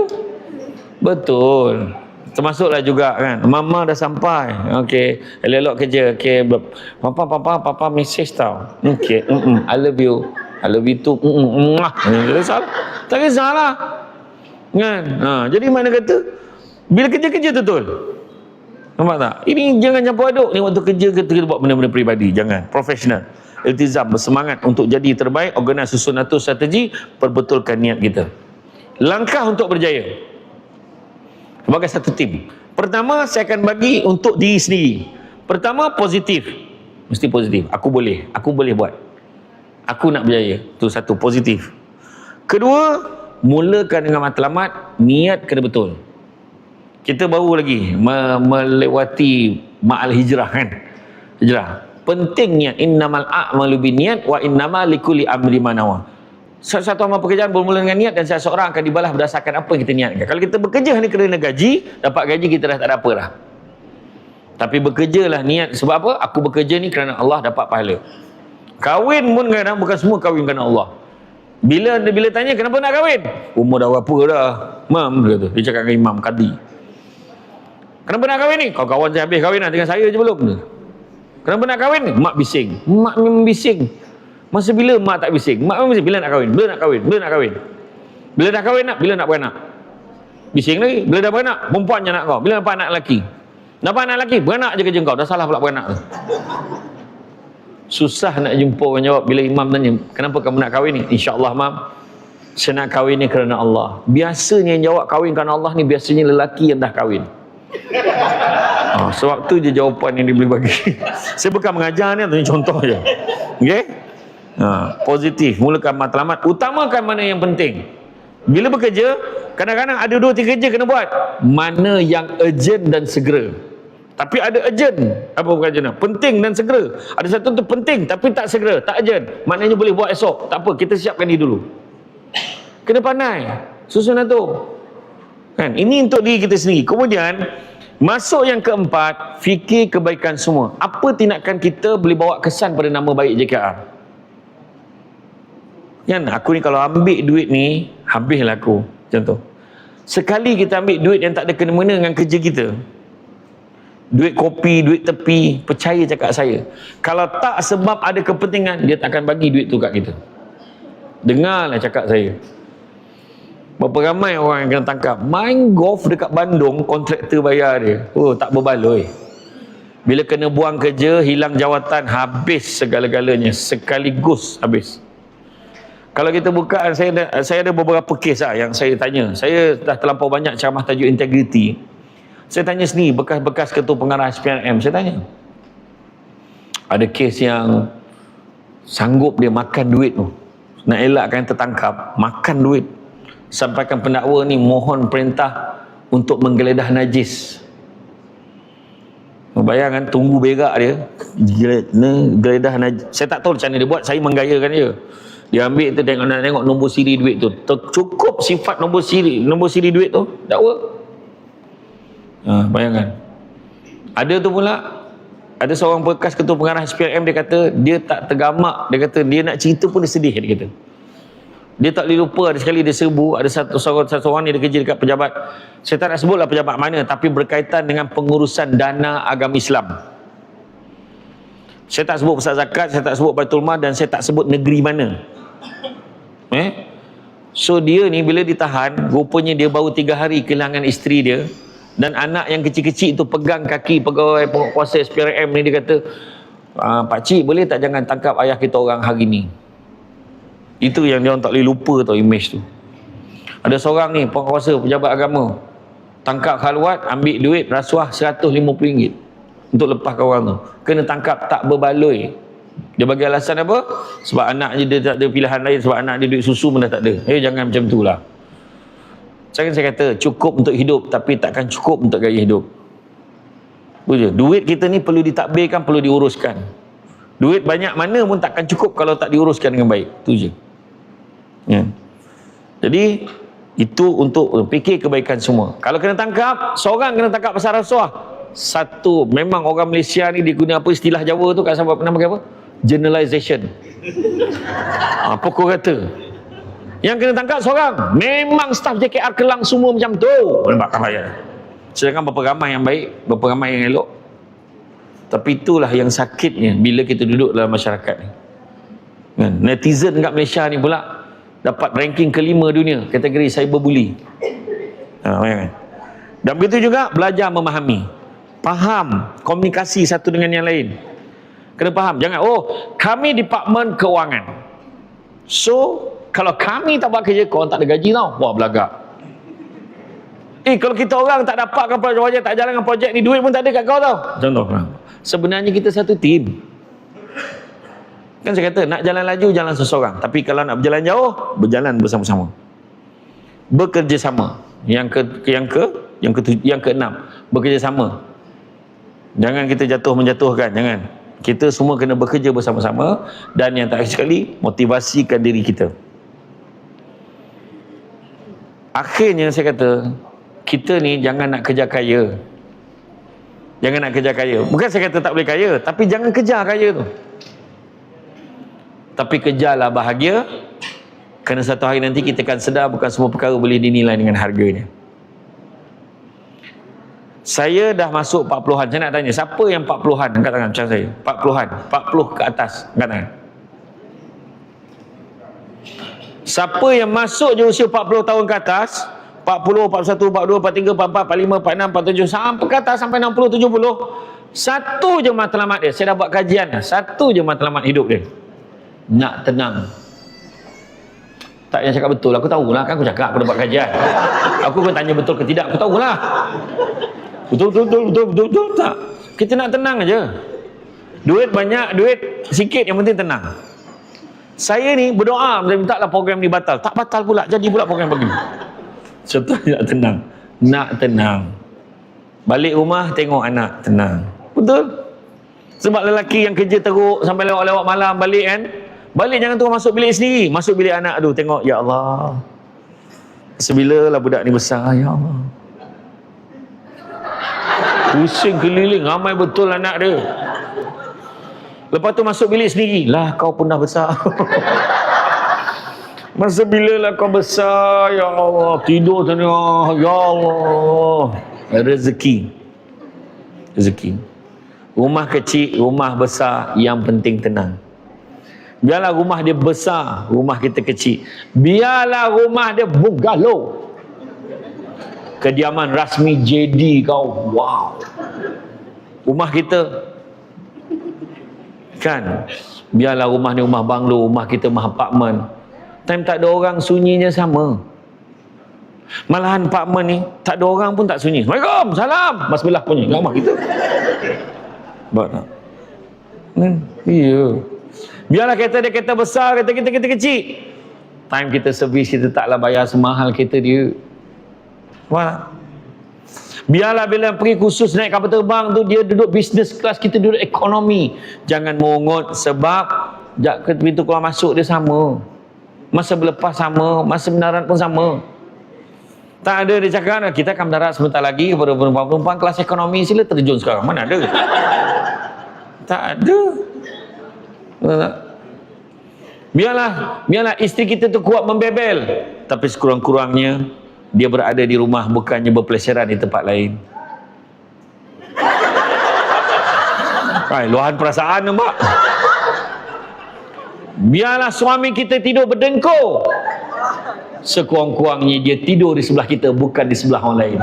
betul. Termasuklah juga kan, mama dah sampai. Okey, elok-elok kerja. Okey, papa message tau. Okey, I love you too. Tak kisahlah kan. Jadi mana kata bila kerja betul. Nampak tak? Ini jangan campur aduk. Ni waktu kerja kita buat benda-benda peribadi. Jangan. Profesional. Iltizam, bersemangat untuk jadi terbaik. Organize, susun, atur strategi. Perbetulkan niat kita. Langkah untuk berjaya sebagai satu tim. Pertama, saya akan bagi untuk diri sendiri. Pertama, positif. Mesti positif. Aku boleh buat. Aku nak berjaya. Itu satu, positif. Kedua, mulakan dengan matlamat. Niat kena betul. Kita baru lagi melewati ma'al hijrah kan. Hijrah. Pentingnya innamal a'malu binniyat wa innamal likulli amri ma nawa. Satu amal pekerjaan bermula dengan niat dan seseorang akan dibalas berdasarkan apa yang kita niatkan. Kalau kita bekerja hanya kerana gaji, dapat gaji kita dah tak ada apa dah. Tapi bekerjalah niat sebab apa? Aku bekerja ni kerana Allah, dapat pahala. Kahwin pun kadang bukan semua kahwin kerana Allah. Bila tanya kenapa nak kahwin? Umur dah berapa dah? Mam, dia kata. Dia cakap dengan imam qadi. Kenapa nak kahwin ni? Kawan-kawan saya habis kahwin lah dengan saya je belum. Kenapa nak kahwin ni? Mak bising. Mak memang bising. Masa bila mak tak bising? Mak memang bising. Bila nak kahwin? Bila nak kahwin? Bila nak kahwin? Bila dah kahwin nak? Bila nak beranak? Bising lagi. Bila dah beranak? Perempuan je nak kau. Bila dapat anak lelaki? Dapat anak lelaki? Beranak je kerja kau. Dah salah pula beranak tu. Susah nak jumpa orang jawab bila imam tanya, kenapa kamu nak kahwin ni? InsyaAllah mam, saya nak kahwin ni kerana Allah. Biasanya yang jawab kahwin kerana Allah ni biasanya lelaki yang dah kahwin. Sebab tu je jawapan yang dia boleh bagi. Saya bukan mengajar ni, tanya contoh je. Okay? Positif, mulakan matlamat, utamakan mana yang penting. Bila bekerja, kadang-kadang ada 2-3 kerja kena buat. Mana yang urgent dan segera. Tapi ada urgent, apa bukan penting dan segera. Ada satu tu penting tapi tak segera, tak urgent. Maknanya boleh buat esok. Tak apa, kita siapkan ni dulu. Kena pandai susunan tu. Kan? Ini untuk diri kita sendiri. Kemudian masuk yang keempat, fikir kebaikan semua. Apa tindakan kita boleh bawa kesan pada nama baik JKR? Kan, aku ni kalau ambil duit ni, habislah aku. Contoh, sekali kita ambil duit yang tak ada kena-mena dengan kerja kita, duit kopi, duit tepi, percaya cakap saya, kalau tak sebab ada kepentingan, dia tak akan bagi duit tu kat kita. Dengarlah cakap saya. Berapa ramai orang yang kena tangkap main golf dekat Bandung, kontraktor bayar dia, tak berbaloi. Bila kena buang kerja, hilang jawatan, habis segala-galanya, sekaligus habis. Kalau kita buka, saya ada beberapa kes yang saya tanya. Saya dah terlampau banyak ceramah tajuk integriti. Saya tanya sendiri, bekas-bekas ketua pengarah SPRM, saya tanya. Ada kes yang sanggup dia makan duit tu, nak elakkan tertangkap, makan duit. Sampaikan pendakwa ni mohon perintah untuk menggeledah najis. Bayangkan, tunggu berak dia, geledah najis. Saya tak tahu macam mana dia buat, saya menggayakan dia. Dia ambil tu, tengok nombor siri duit tu. Cukup sifat nombor siri duit tu, dakwa. Bayangkan. Ada tu pula, ada seorang bekas ketua pengarah SPRM, dia kata dia tak tergamak. Dia kata dia nak cerita pun dia sedih, dia kata. Dia tak boleh lupa, ada sekali dia serbu, ada satu orang ni dia kerja dekat pejabat, saya tak nak sebutlah pejabat mana, tapi berkaitan dengan pengurusan dana agama Islam. Saya tak sebut pusat zakat, saya tak sebut Baitul Mal, dan saya tak sebut negeri mana. So dia ni bila ditahan, rupanya dia baru 3 hari kehilangan isteri dia, dan anak yang kecil-kecil tu pegang kaki pegawai pokok kuasa SPRM ni. Dia kata, pakcik boleh tak jangan tangkap ayah kita orang hari ni. Itu yang dia orang tak boleh lupa tau, image tu. Ada seorang ni pokok kuasa pejabat agama, tangkap khaluat, ambil duit rasuah RM150 untuk lepaskan orang tu. Kena tangkap tak berbaloi. Dia bagi alasan apa? Sebab anak dia tak ada pilihan lain, sebab anak dia duit susu pun dah tak ada. Jangan macam tu lah. Saya kata cukup untuk hidup, tapi takkan cukup untuk gaya hidup. Duit kita ni perlu ditadbirkan, perlu diuruskan. Duit banyak mana pun takkan cukup kalau tak diuruskan dengan baik. Tu je. Jadi itu untuk fikir kebaikan semua. Kalau kena tangkap, seorang kena tangkap pasal rasuah. Satu, memang orang Malaysia ni dia guna apa istilah Jawa tu, kat sahabat pernah pakai apa? Generalization. Pokok kata. Yang kena tangkap seorang, memang staf JKR Kelang semua macam tu. Nampak tak payah. Sedangkan berapa ramai yang baik, berapa ramai yang elok. Tapi itulah yang sakitnya bila kita duduk dalam masyarakat ni. Netizen kat Malaysia ni pula dapat ranking kelima dunia kategori cyberbully. Dan begitu juga belajar memahami, faham komunikasi satu dengan yang lain. Kena faham, jangan kami departmen kewangan, so kalau kami tak buat kerja, korang tak ada gaji tau. Wah, belagak. Kalau kita orang tak dapatkan projek, tak jalankan projek ni, duit pun tak ada kat kau tau. Contoh, sebenarnya kita satu tim. Kan saya kata, nak jalan laju, jalan seseorang. Tapi kalau nak berjalan jauh, berjalan bersama-sama. Bekerjasama. Yang keenam, bekerjasama. Jangan kita menjatuhkan, jangan. Kita semua kena bekerja bersama-sama. Dan yang terakhir sekali, motivasikan diri kita. Akhirnya saya kata, kita ni jangan nak kejar kaya. Jangan nak kejar kaya. Bukan saya kata tak boleh kaya, tapi jangan kejar kaya tu. Tapi kejarlah bahagia. Kerana satu hari nanti kita akan sedar bukan semua perkara boleh dinilai dengan harganya. Saya dah masuk 40-an. Saya nak tanya, siapa yang 40-an? Angkat tangan macam saya. 40-an. 40 ke atas. Angkat tangan. Siapa yang masuk je usia 40 tahun ke atas, 40, 41, 42, 43, 44, 45, 46, 47, sampai ke atas, sampai 60, 70. Satu je matlamat dia. Saya dah buat kajian. Satu je matlamat hidup dia. Nak tenang. Tak payah cakap betul. Aku tahulah, kan aku cakap aku dah buat kajian. Aku pun tanya betul ke tidak, aku tahulah. Betul tak. Kita nak tenang aja. Duit banyak, duit sikit, yang penting tenang. Saya ni berdoa, minta lah program ni batal. Tak batal pula, jadi pula program begini. Contoh nak tenang. Nak tenang. Balik rumah tengok anak, tenang. Betul? Sebab lelaki yang kerja teruk sampai lewat-lewat malam balik kan, balik jangan terus masuk bilik sendiri, masuk bilik anak. Aduh, tengok, ya Allah, sebilalah budak ni besar, ya Allah. Pusing keliling, ramai betul anak dia. Lepas tu masuk bilik sendiri, lah kau pun dah besar. Masa bilalah kau besar, ya Allah, tidur tengah, ya Allah. Rezeki. Rumah kecil, rumah besar, yang penting tenang. Biarlah rumah dia besar, rumah kita kecil. Biarlah rumah dia bungalow, kediaman rasmi JD kau. Wow. Rumah kita kan, biarlah rumah ni rumah banglo, rumah kita rumah apartmen. Time tak ada orang, sunyinya sama. Malahan apartmen ni tak ada orang pun tak sunyi. Assalamualaikum, salam. Mas belah punya rumah kita. Buat tak? Iya. Biarlah kereta dia kereta besar, kereta kita kereta kecil. Time kita servis, kita taklah bayar semahal kereta dia. Wah. Biarlah bila pergi khusus naik kapal terbang tu, dia duduk business class, kita duduk ekonomi. Jangan mongot, sebab pintu keluar masuk dia sama. Masa berlepas sama, masa mendarat pun sama. Tak ada dia cakap, kita akan mendarat sebentar lagi kepada penumpang-penumpang kelas ekonomi, sila terjun sekarang. Mana ada? Tak ada. Biarlah isteri kita tu kuat membebel, tapi sekurang-kurangnya dia berada di rumah, bukannya berpelesiran di tempat lain. Luahan perasaan nampak. Biarlah suami kita tidur berdengkur, sekurang-kurangnya dia tidur di sebelah kita, bukan di sebelah orang lain.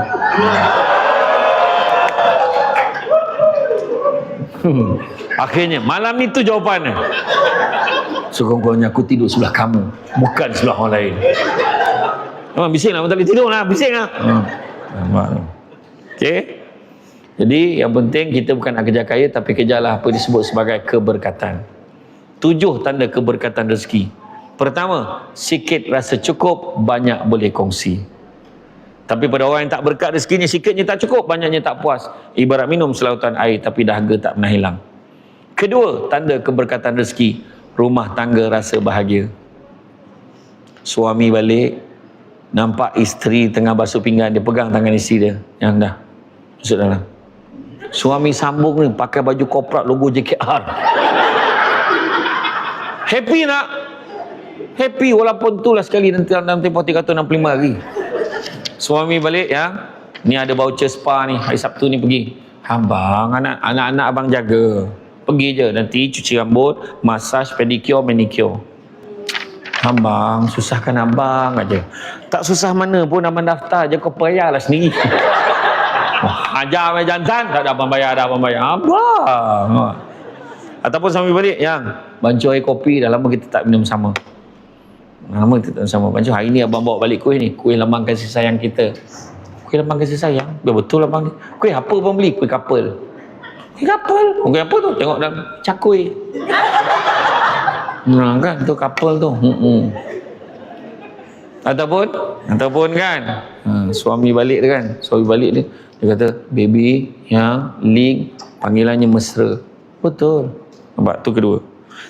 Akhirnya malam itu jawapannya, sekurang-kurangnya aku tidur sebelah kamu, bukan sebelah orang lain. Bising lah, tak boleh tidur lah, bising lah. Okay. Jadi yang penting kita bukan nak kejar kaya, tapi kejarlah apa disebut sebagai keberkatan. 7 tanda keberkatan rezeki. Pertama, sikit rasa cukup, banyak boleh kongsi. Tapi pada orang yang tak berkat rezekinya, sikitnya tak cukup, banyaknya tak puas. Ibarat minum selautan air, tapi dahaga tak pernah hilang. Kedua, tanda keberkatan rezeki, rumah tangga rasa bahagia. Suami balik, nampak isteri tengah basuh pinggan, dia pegang tangan isteri dia, yang dah masuk dalam. Suami sambung ni, pakai baju korporat logo JKR. Happy nak? Happy, walaupun itulah sekali nanti dalam tempoh 365 hari. Suami balik, ya, ni ada voucher spa ni, hari Sabtu ni pergi. Abang, anak-anak abang jaga, pergi je, nanti cuci rambut, massage, pedicure, manicure. Abang, susahkan abang aja. Tak susah mana pun, abang daftar je, kau bayarlah sendiri. Ajar jantan, tak ada abang bayar, abang. Ataupun suami balik, yang bancu air kopi, dah lama kita tak minum sama. Bancu, hari ni abang bawa balik kuih ni, kuih lambang kasih sayang kita. Kuih lambang kasih sayang? Biar betul abang ni. Kuih apa abang beli? Kuih kapal. Kuih kapal? Kuih apa tu? Tengok dalam cakui. Kan tu kapal tu. Ataupun kan, suami balik dia kan, dia kata, baby, yang link panggilannya mesra. Betul. Nampak? Tu kedua.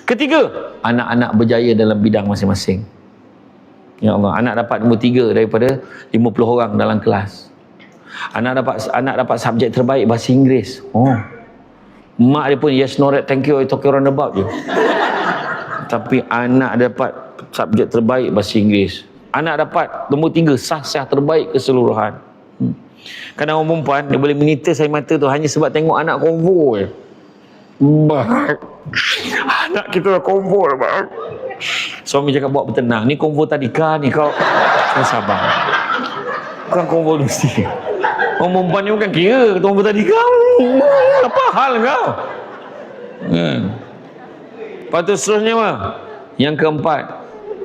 Ketiga, anak-anak berjaya dalam bidang masing-masing. Ya Allah, anak dapat nombor 3 daripada 50 orang dalam kelas. Anak dapat subjek terbaik bahasa Inggeris. Mak dia pun yes, no, right, thank you, I talk around about je. Tapi anak dapat subjek terbaik bahasa Inggeris. Anak dapat nombor 3 sah terbaik keseluruhan. Kadang orang perempuan dia boleh menitis air mata tu hanya sebab tengok anak konvo je. Anak kita dah konvo dah bang. Suami cakap buat bertenang. Ni konvo tadika ni kau sabar. Bukan konvo mesti. Orang perempuan ni bukan kira konvo tadika. Apa hal kau? Lepas tu seterusnya mah. Yang keempat,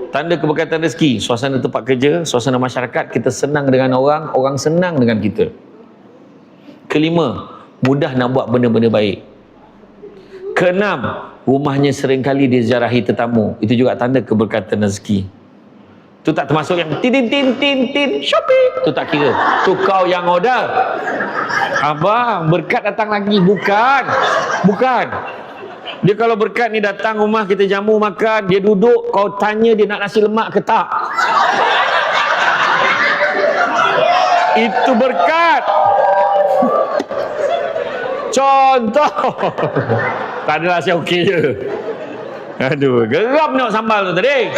tanda keberkatan rezeki, suasana tempat kerja, suasana masyarakat, kita senang dengan orang, orang senang dengan kita. Kelima, mudah nak buat benda-benda baik. Keenam, rumahnya seringkali diziarahi tetamu. Itu juga tanda keberkatan rezeki. Tu tak termasuk yang tin shopping. Tu tak kira. Tu kau yang order. Abang, berkat datang lagi. Bukan. Dia kalau berkat ni datang rumah kita jamu makan, dia duduk, kau tanya dia nak nasi lemak ke tak. Itu berkat. Contoh. Tak adalah saya okey je. Aduh, geram nak sambal tu tadi.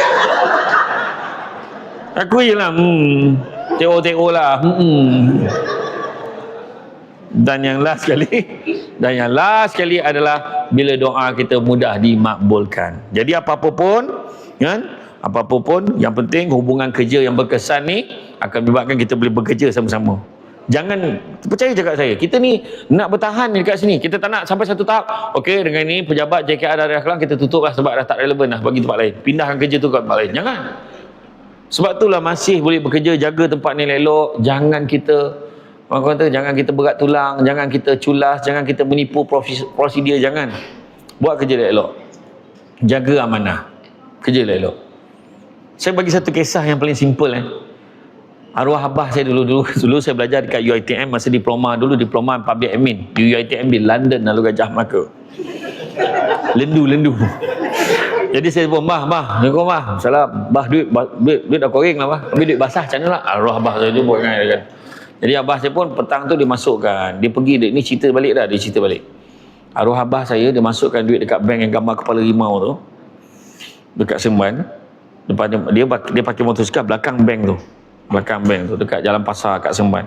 Aku je lah. Teo lah. Dan yang last sekali adalah bila doa kita mudah dimakbulkan. Jadi apa-apa pun, kan? Apa-apa pun, yang penting hubungan kerja yang berkesan ni akan menyebabkan kita boleh bekerja sama-sama. Jangan, percaya cakap saya, kita ni nak bertahan dekat sini. Kita tak nak sampai satu tahap, okey, dengan ni pejabat JKR dari Kelang kita tutup lah sebab dah tak relevan lah, bagi tempat lain. Pindahkan kerja tu ke tempat lain. Jangan. Sebab itulah masih boleh bekerja, jaga tempat ni elok. Jangan kita, orang kata, jangan kita berat tulang, jangan kita culas, jangan kita menipu prosedur, jangan. Buat kerja elok. Jaga amanah. Kerja elok. Saya bagi satu kisah yang paling simple. Arwah abah saya dulu saya belajar dekat UiTM masa diploma public admin di UiTM di London, Lalu Gajah Melaka. Lendu. Jadi saya pun Assalamualaikum salam. Duit dah koreng lah ambil duit basah macam mana lah. Arwah abah saya tu buat kan. Jadi abah saya pun petang tu dimasukkan. Dia pergi, ni cerita balik. Arwah abah saya dia masukkan duit dekat bank yang gambar kepala rimau tu. Dekat Seremban. Lepas dia pakai motosikal belakang bank tu dekat Jalan Pasar kat Seremban.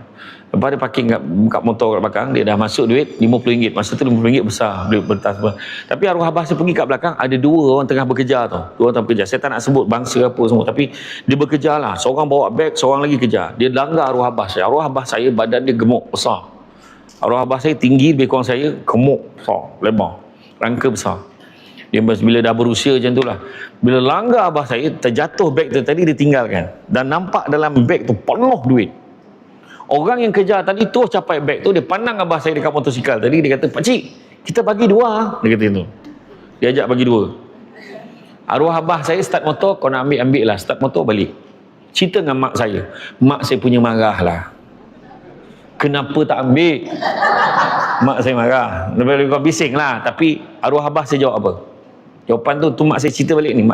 Lepas dia parking kat motor kat belakang, dia dah masuk duit RM50. Masa tu RM50 besar duit bertas. Tapi arwah abah saya pergi kat belakang, ada 2 orang tengah bekerja tu. 2 orang tengah bekerja. Saya tak nak sebut bangsa apa semua, tapi dia bekerja lah. Seorang bawa beg, seorang lagi kejar. Dia langgar arwah abah saya. Arwah abah saya badan dia gemuk besar. Arwah abah saya tinggi lebih kurang saya, gemuk besar, lebar, rangka besar. Dia bila dah berusia macam tu lah. Bila langgar abah saya, terjatuh beg tu tadi, dia tinggalkan. Dan nampak dalam beg tu penuh duit. Orang yang kejar tadi terus capai beg tu, dia pandang abah saya dekat motosikal tadi, dia kata, "Pakcik, kita bagi 2." Dia kata itu. Dia ajak bagi 2. Arwah abah saya start motor, kau nak ambil lah. Start motor balik. Cerita dengan mak saya. Mak saya punya marah lah. Kenapa tak ambil? Mak saya marah. Lepas kau bising lah. Tapi arwah abah saya jawab apa? Jawapan tu mak saya cerita balik ni.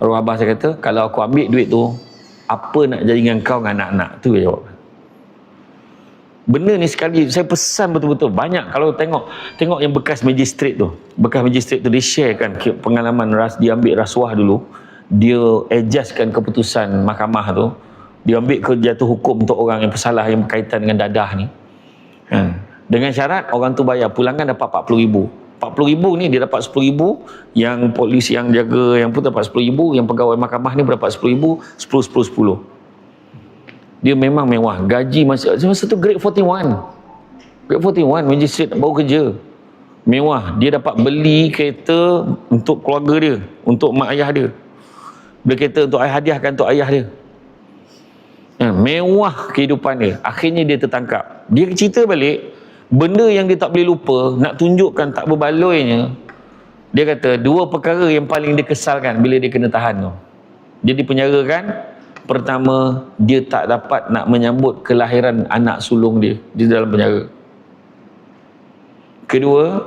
Arwah abah saya kata, kalau aku ambil duit tu, apa nak jadi dengan kau dengan anak-anak? Tu dia jawab. Benda ni sekali saya pesan betul-betul. Banyak kalau tengok yang bekas magistrate tu. Bekas magistrate tu dia sharekan pengalaman dia ambil rasuah dulu. Dia adjustkan keputusan mahkamah tu. Dia ambil jatuh hukum untuk orang yang bersalah yang berkaitan dengan dadah ni. Dengan syarat orang tu bayar pulangan dapat RM40,000. RM40,000 ni dia dapat RM10,000, yang polis yang jaga yang pun dapat RM10,000, yang pegawai mahkamah ni dapat RM10,000, 10. Dia memang mewah. Gaji masa tu grade 41. Grade 41 magistrate baru kerja. Mewah. Dia dapat beli kereta untuk keluarga dia, untuk mak ayah dia. Beli kereta untuk hadiahkan untuk ayah dia. Mewah kehidupan dia. Akhirnya dia tertangkap. Dia cerita balik, benda yang dia tak boleh lupa, nak tunjukkan tak berbaloinya, dia kata 2 perkara yang paling dia kesalkan bila dia kena tahan tu. Dia dipenjarakan. Pertama, dia tak dapat nak menyambut kelahiran anak sulung dia di dalam penjara. Kedua,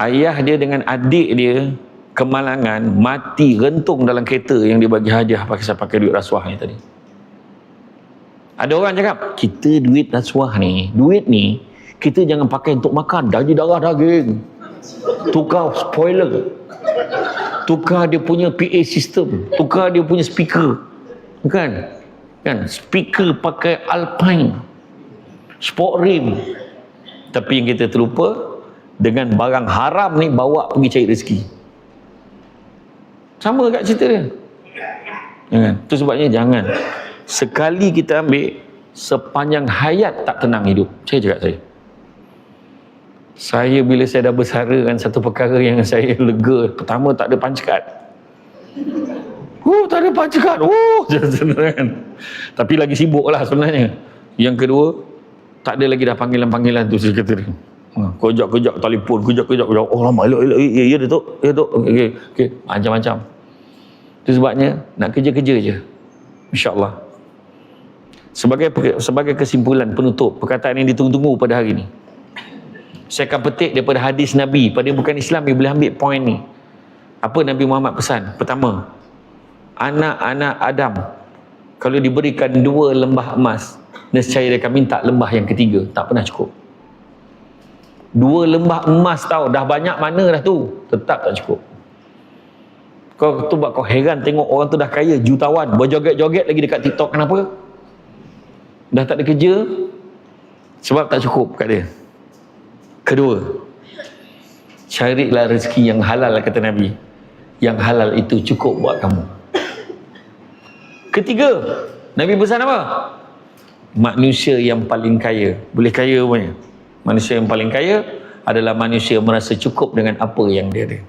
ayah dia dengan adik dia kemalangan, mati, rentung dalam kereta yang dia bagi hadiah pakai duit rasuah ni tadi. Ada orang cakap, kita duit rasuah ni, duit ni, kita jangan pakai untuk makan, darah daging. Tukar spoiler. Tukar dia punya PA system. Tukar dia punya speaker. Kan? Speaker pakai Alpine. Sport rim. Tapi yang kita terlupa, dengan barang haram ni bawa pergi cari rezeki. Sama kat cerita dia. Jangan. Itu sebabnya jangan. Sekali kita ambil, sepanjang hayat tak tenang hidup. Saya cakap saya bila saya dah bersara kan, satu perkara yang saya lega. Pertama, tak ada punch card. Tak ada punch card. Kan. Tapi lagi sibuk lah sebenarnya. Yang kedua, tak ada lagi dah panggilan-panggilan tu, saya kata dia. Kejap telefon, kejap. Oh lama, elok. Ya Datuk. Okey. Macam-macam. Itu sebabnya nak kerja-kerja je. InsyaAllah. Sebagai kesimpulan penutup perkataan yang ditunggu-tunggu pada hari ini, saya akan petik daripada hadis Nabi. Pada bukan Islam yang boleh ambil poin ni. Apa Nabi Muhammad pesan? Pertama, anak-anak Adam kalau diberikan 2 lembah emas, nescaya dia akan minta lembah yang ketiga. Tak pernah cukup. 2 lembah emas tau, dah banyak mana dah tu, tetap tak cukup. Kau tu buat kau heran tengok orang tu dah kaya, jutawan, berjoget-joget lagi dekat TikTok. Kenapa? Dah tak ada kerja, sebab tak cukup kat dia. Kedua, carilah rezeki yang halal, kata Nabi. Yang halal itu cukup buat kamu. Ketiga, Nabi pesan apa? Manusia yang paling kaya, boleh kaya punya. Manusia yang paling kaya adalah manusia yang merasa cukup dengan apa yang dia ada.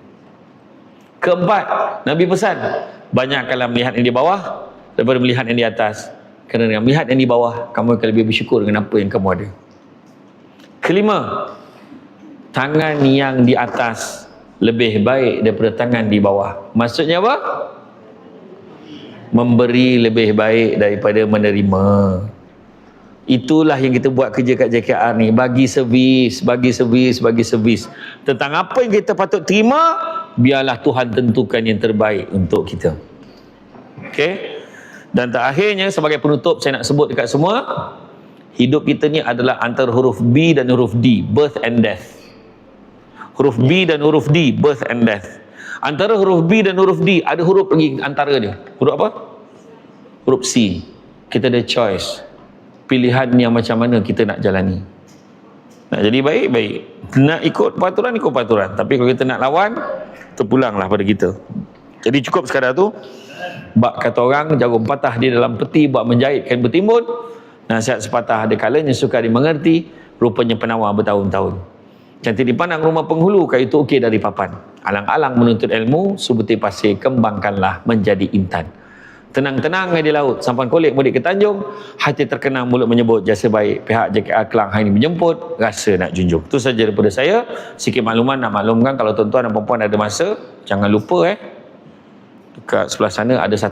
Keempat, Nabi pesan, banyakkanlah melihat yang di bawah daripada melihat yang di atas. Kerana dengan melihat yang di bawah, kamu akan lebih bersyukur dengan apa yang kamu ada. Kelima, tangan yang di atas lebih baik daripada tangan di bawah. Maksudnya apa? Memberi lebih baik daripada menerima. Itulah yang kita buat kerja kat JKR ni. Bagi servis. Tentang apa yang kita patut terima, biarlah Tuhan tentukan yang terbaik untuk kita. Okey? Dan terakhirnya, sebagai penutup, saya nak sebut dekat semua, hidup kita ni adalah antara huruf B dan huruf D, birth and death. Huruf B dan huruf D, birth and death. Antara huruf B dan huruf D, ada huruf lagi antara dia. Huruf apa? Huruf C. Kita ada choice. Pilihan yang macam mana kita nak jalani. Nak jadi baik. Nak ikut peraturan. Tapi kalau kita nak lawan, terpulanglah pada kita. Jadi cukup sekadar tu. Bak kata orang, jarum patah di dalam peti buat menjahit kain bertimbun. Nasihat sepatah ada kalanya suka dimengerti, rupanya penawar bertahun-tahun. Cantik dipandang rumah penghulu, kayu itu ukir dari papan. Alang-alang menuntut ilmu, sebutir pasir kembangkanlah menjadi intan. Tenang-tenang di laut, sampan kolek mudik ke Tanjung, hati terkenang mulut menyebut jasa baik. Pihak JKR Kelang hari ini menjemput, rasa nak junjung. Itu saja daripada saya. Sikit makluman nak maklumkan, kalau tuan-tuan dan puan-puan ada masa, jangan lupa dekat sebelah sana ada satu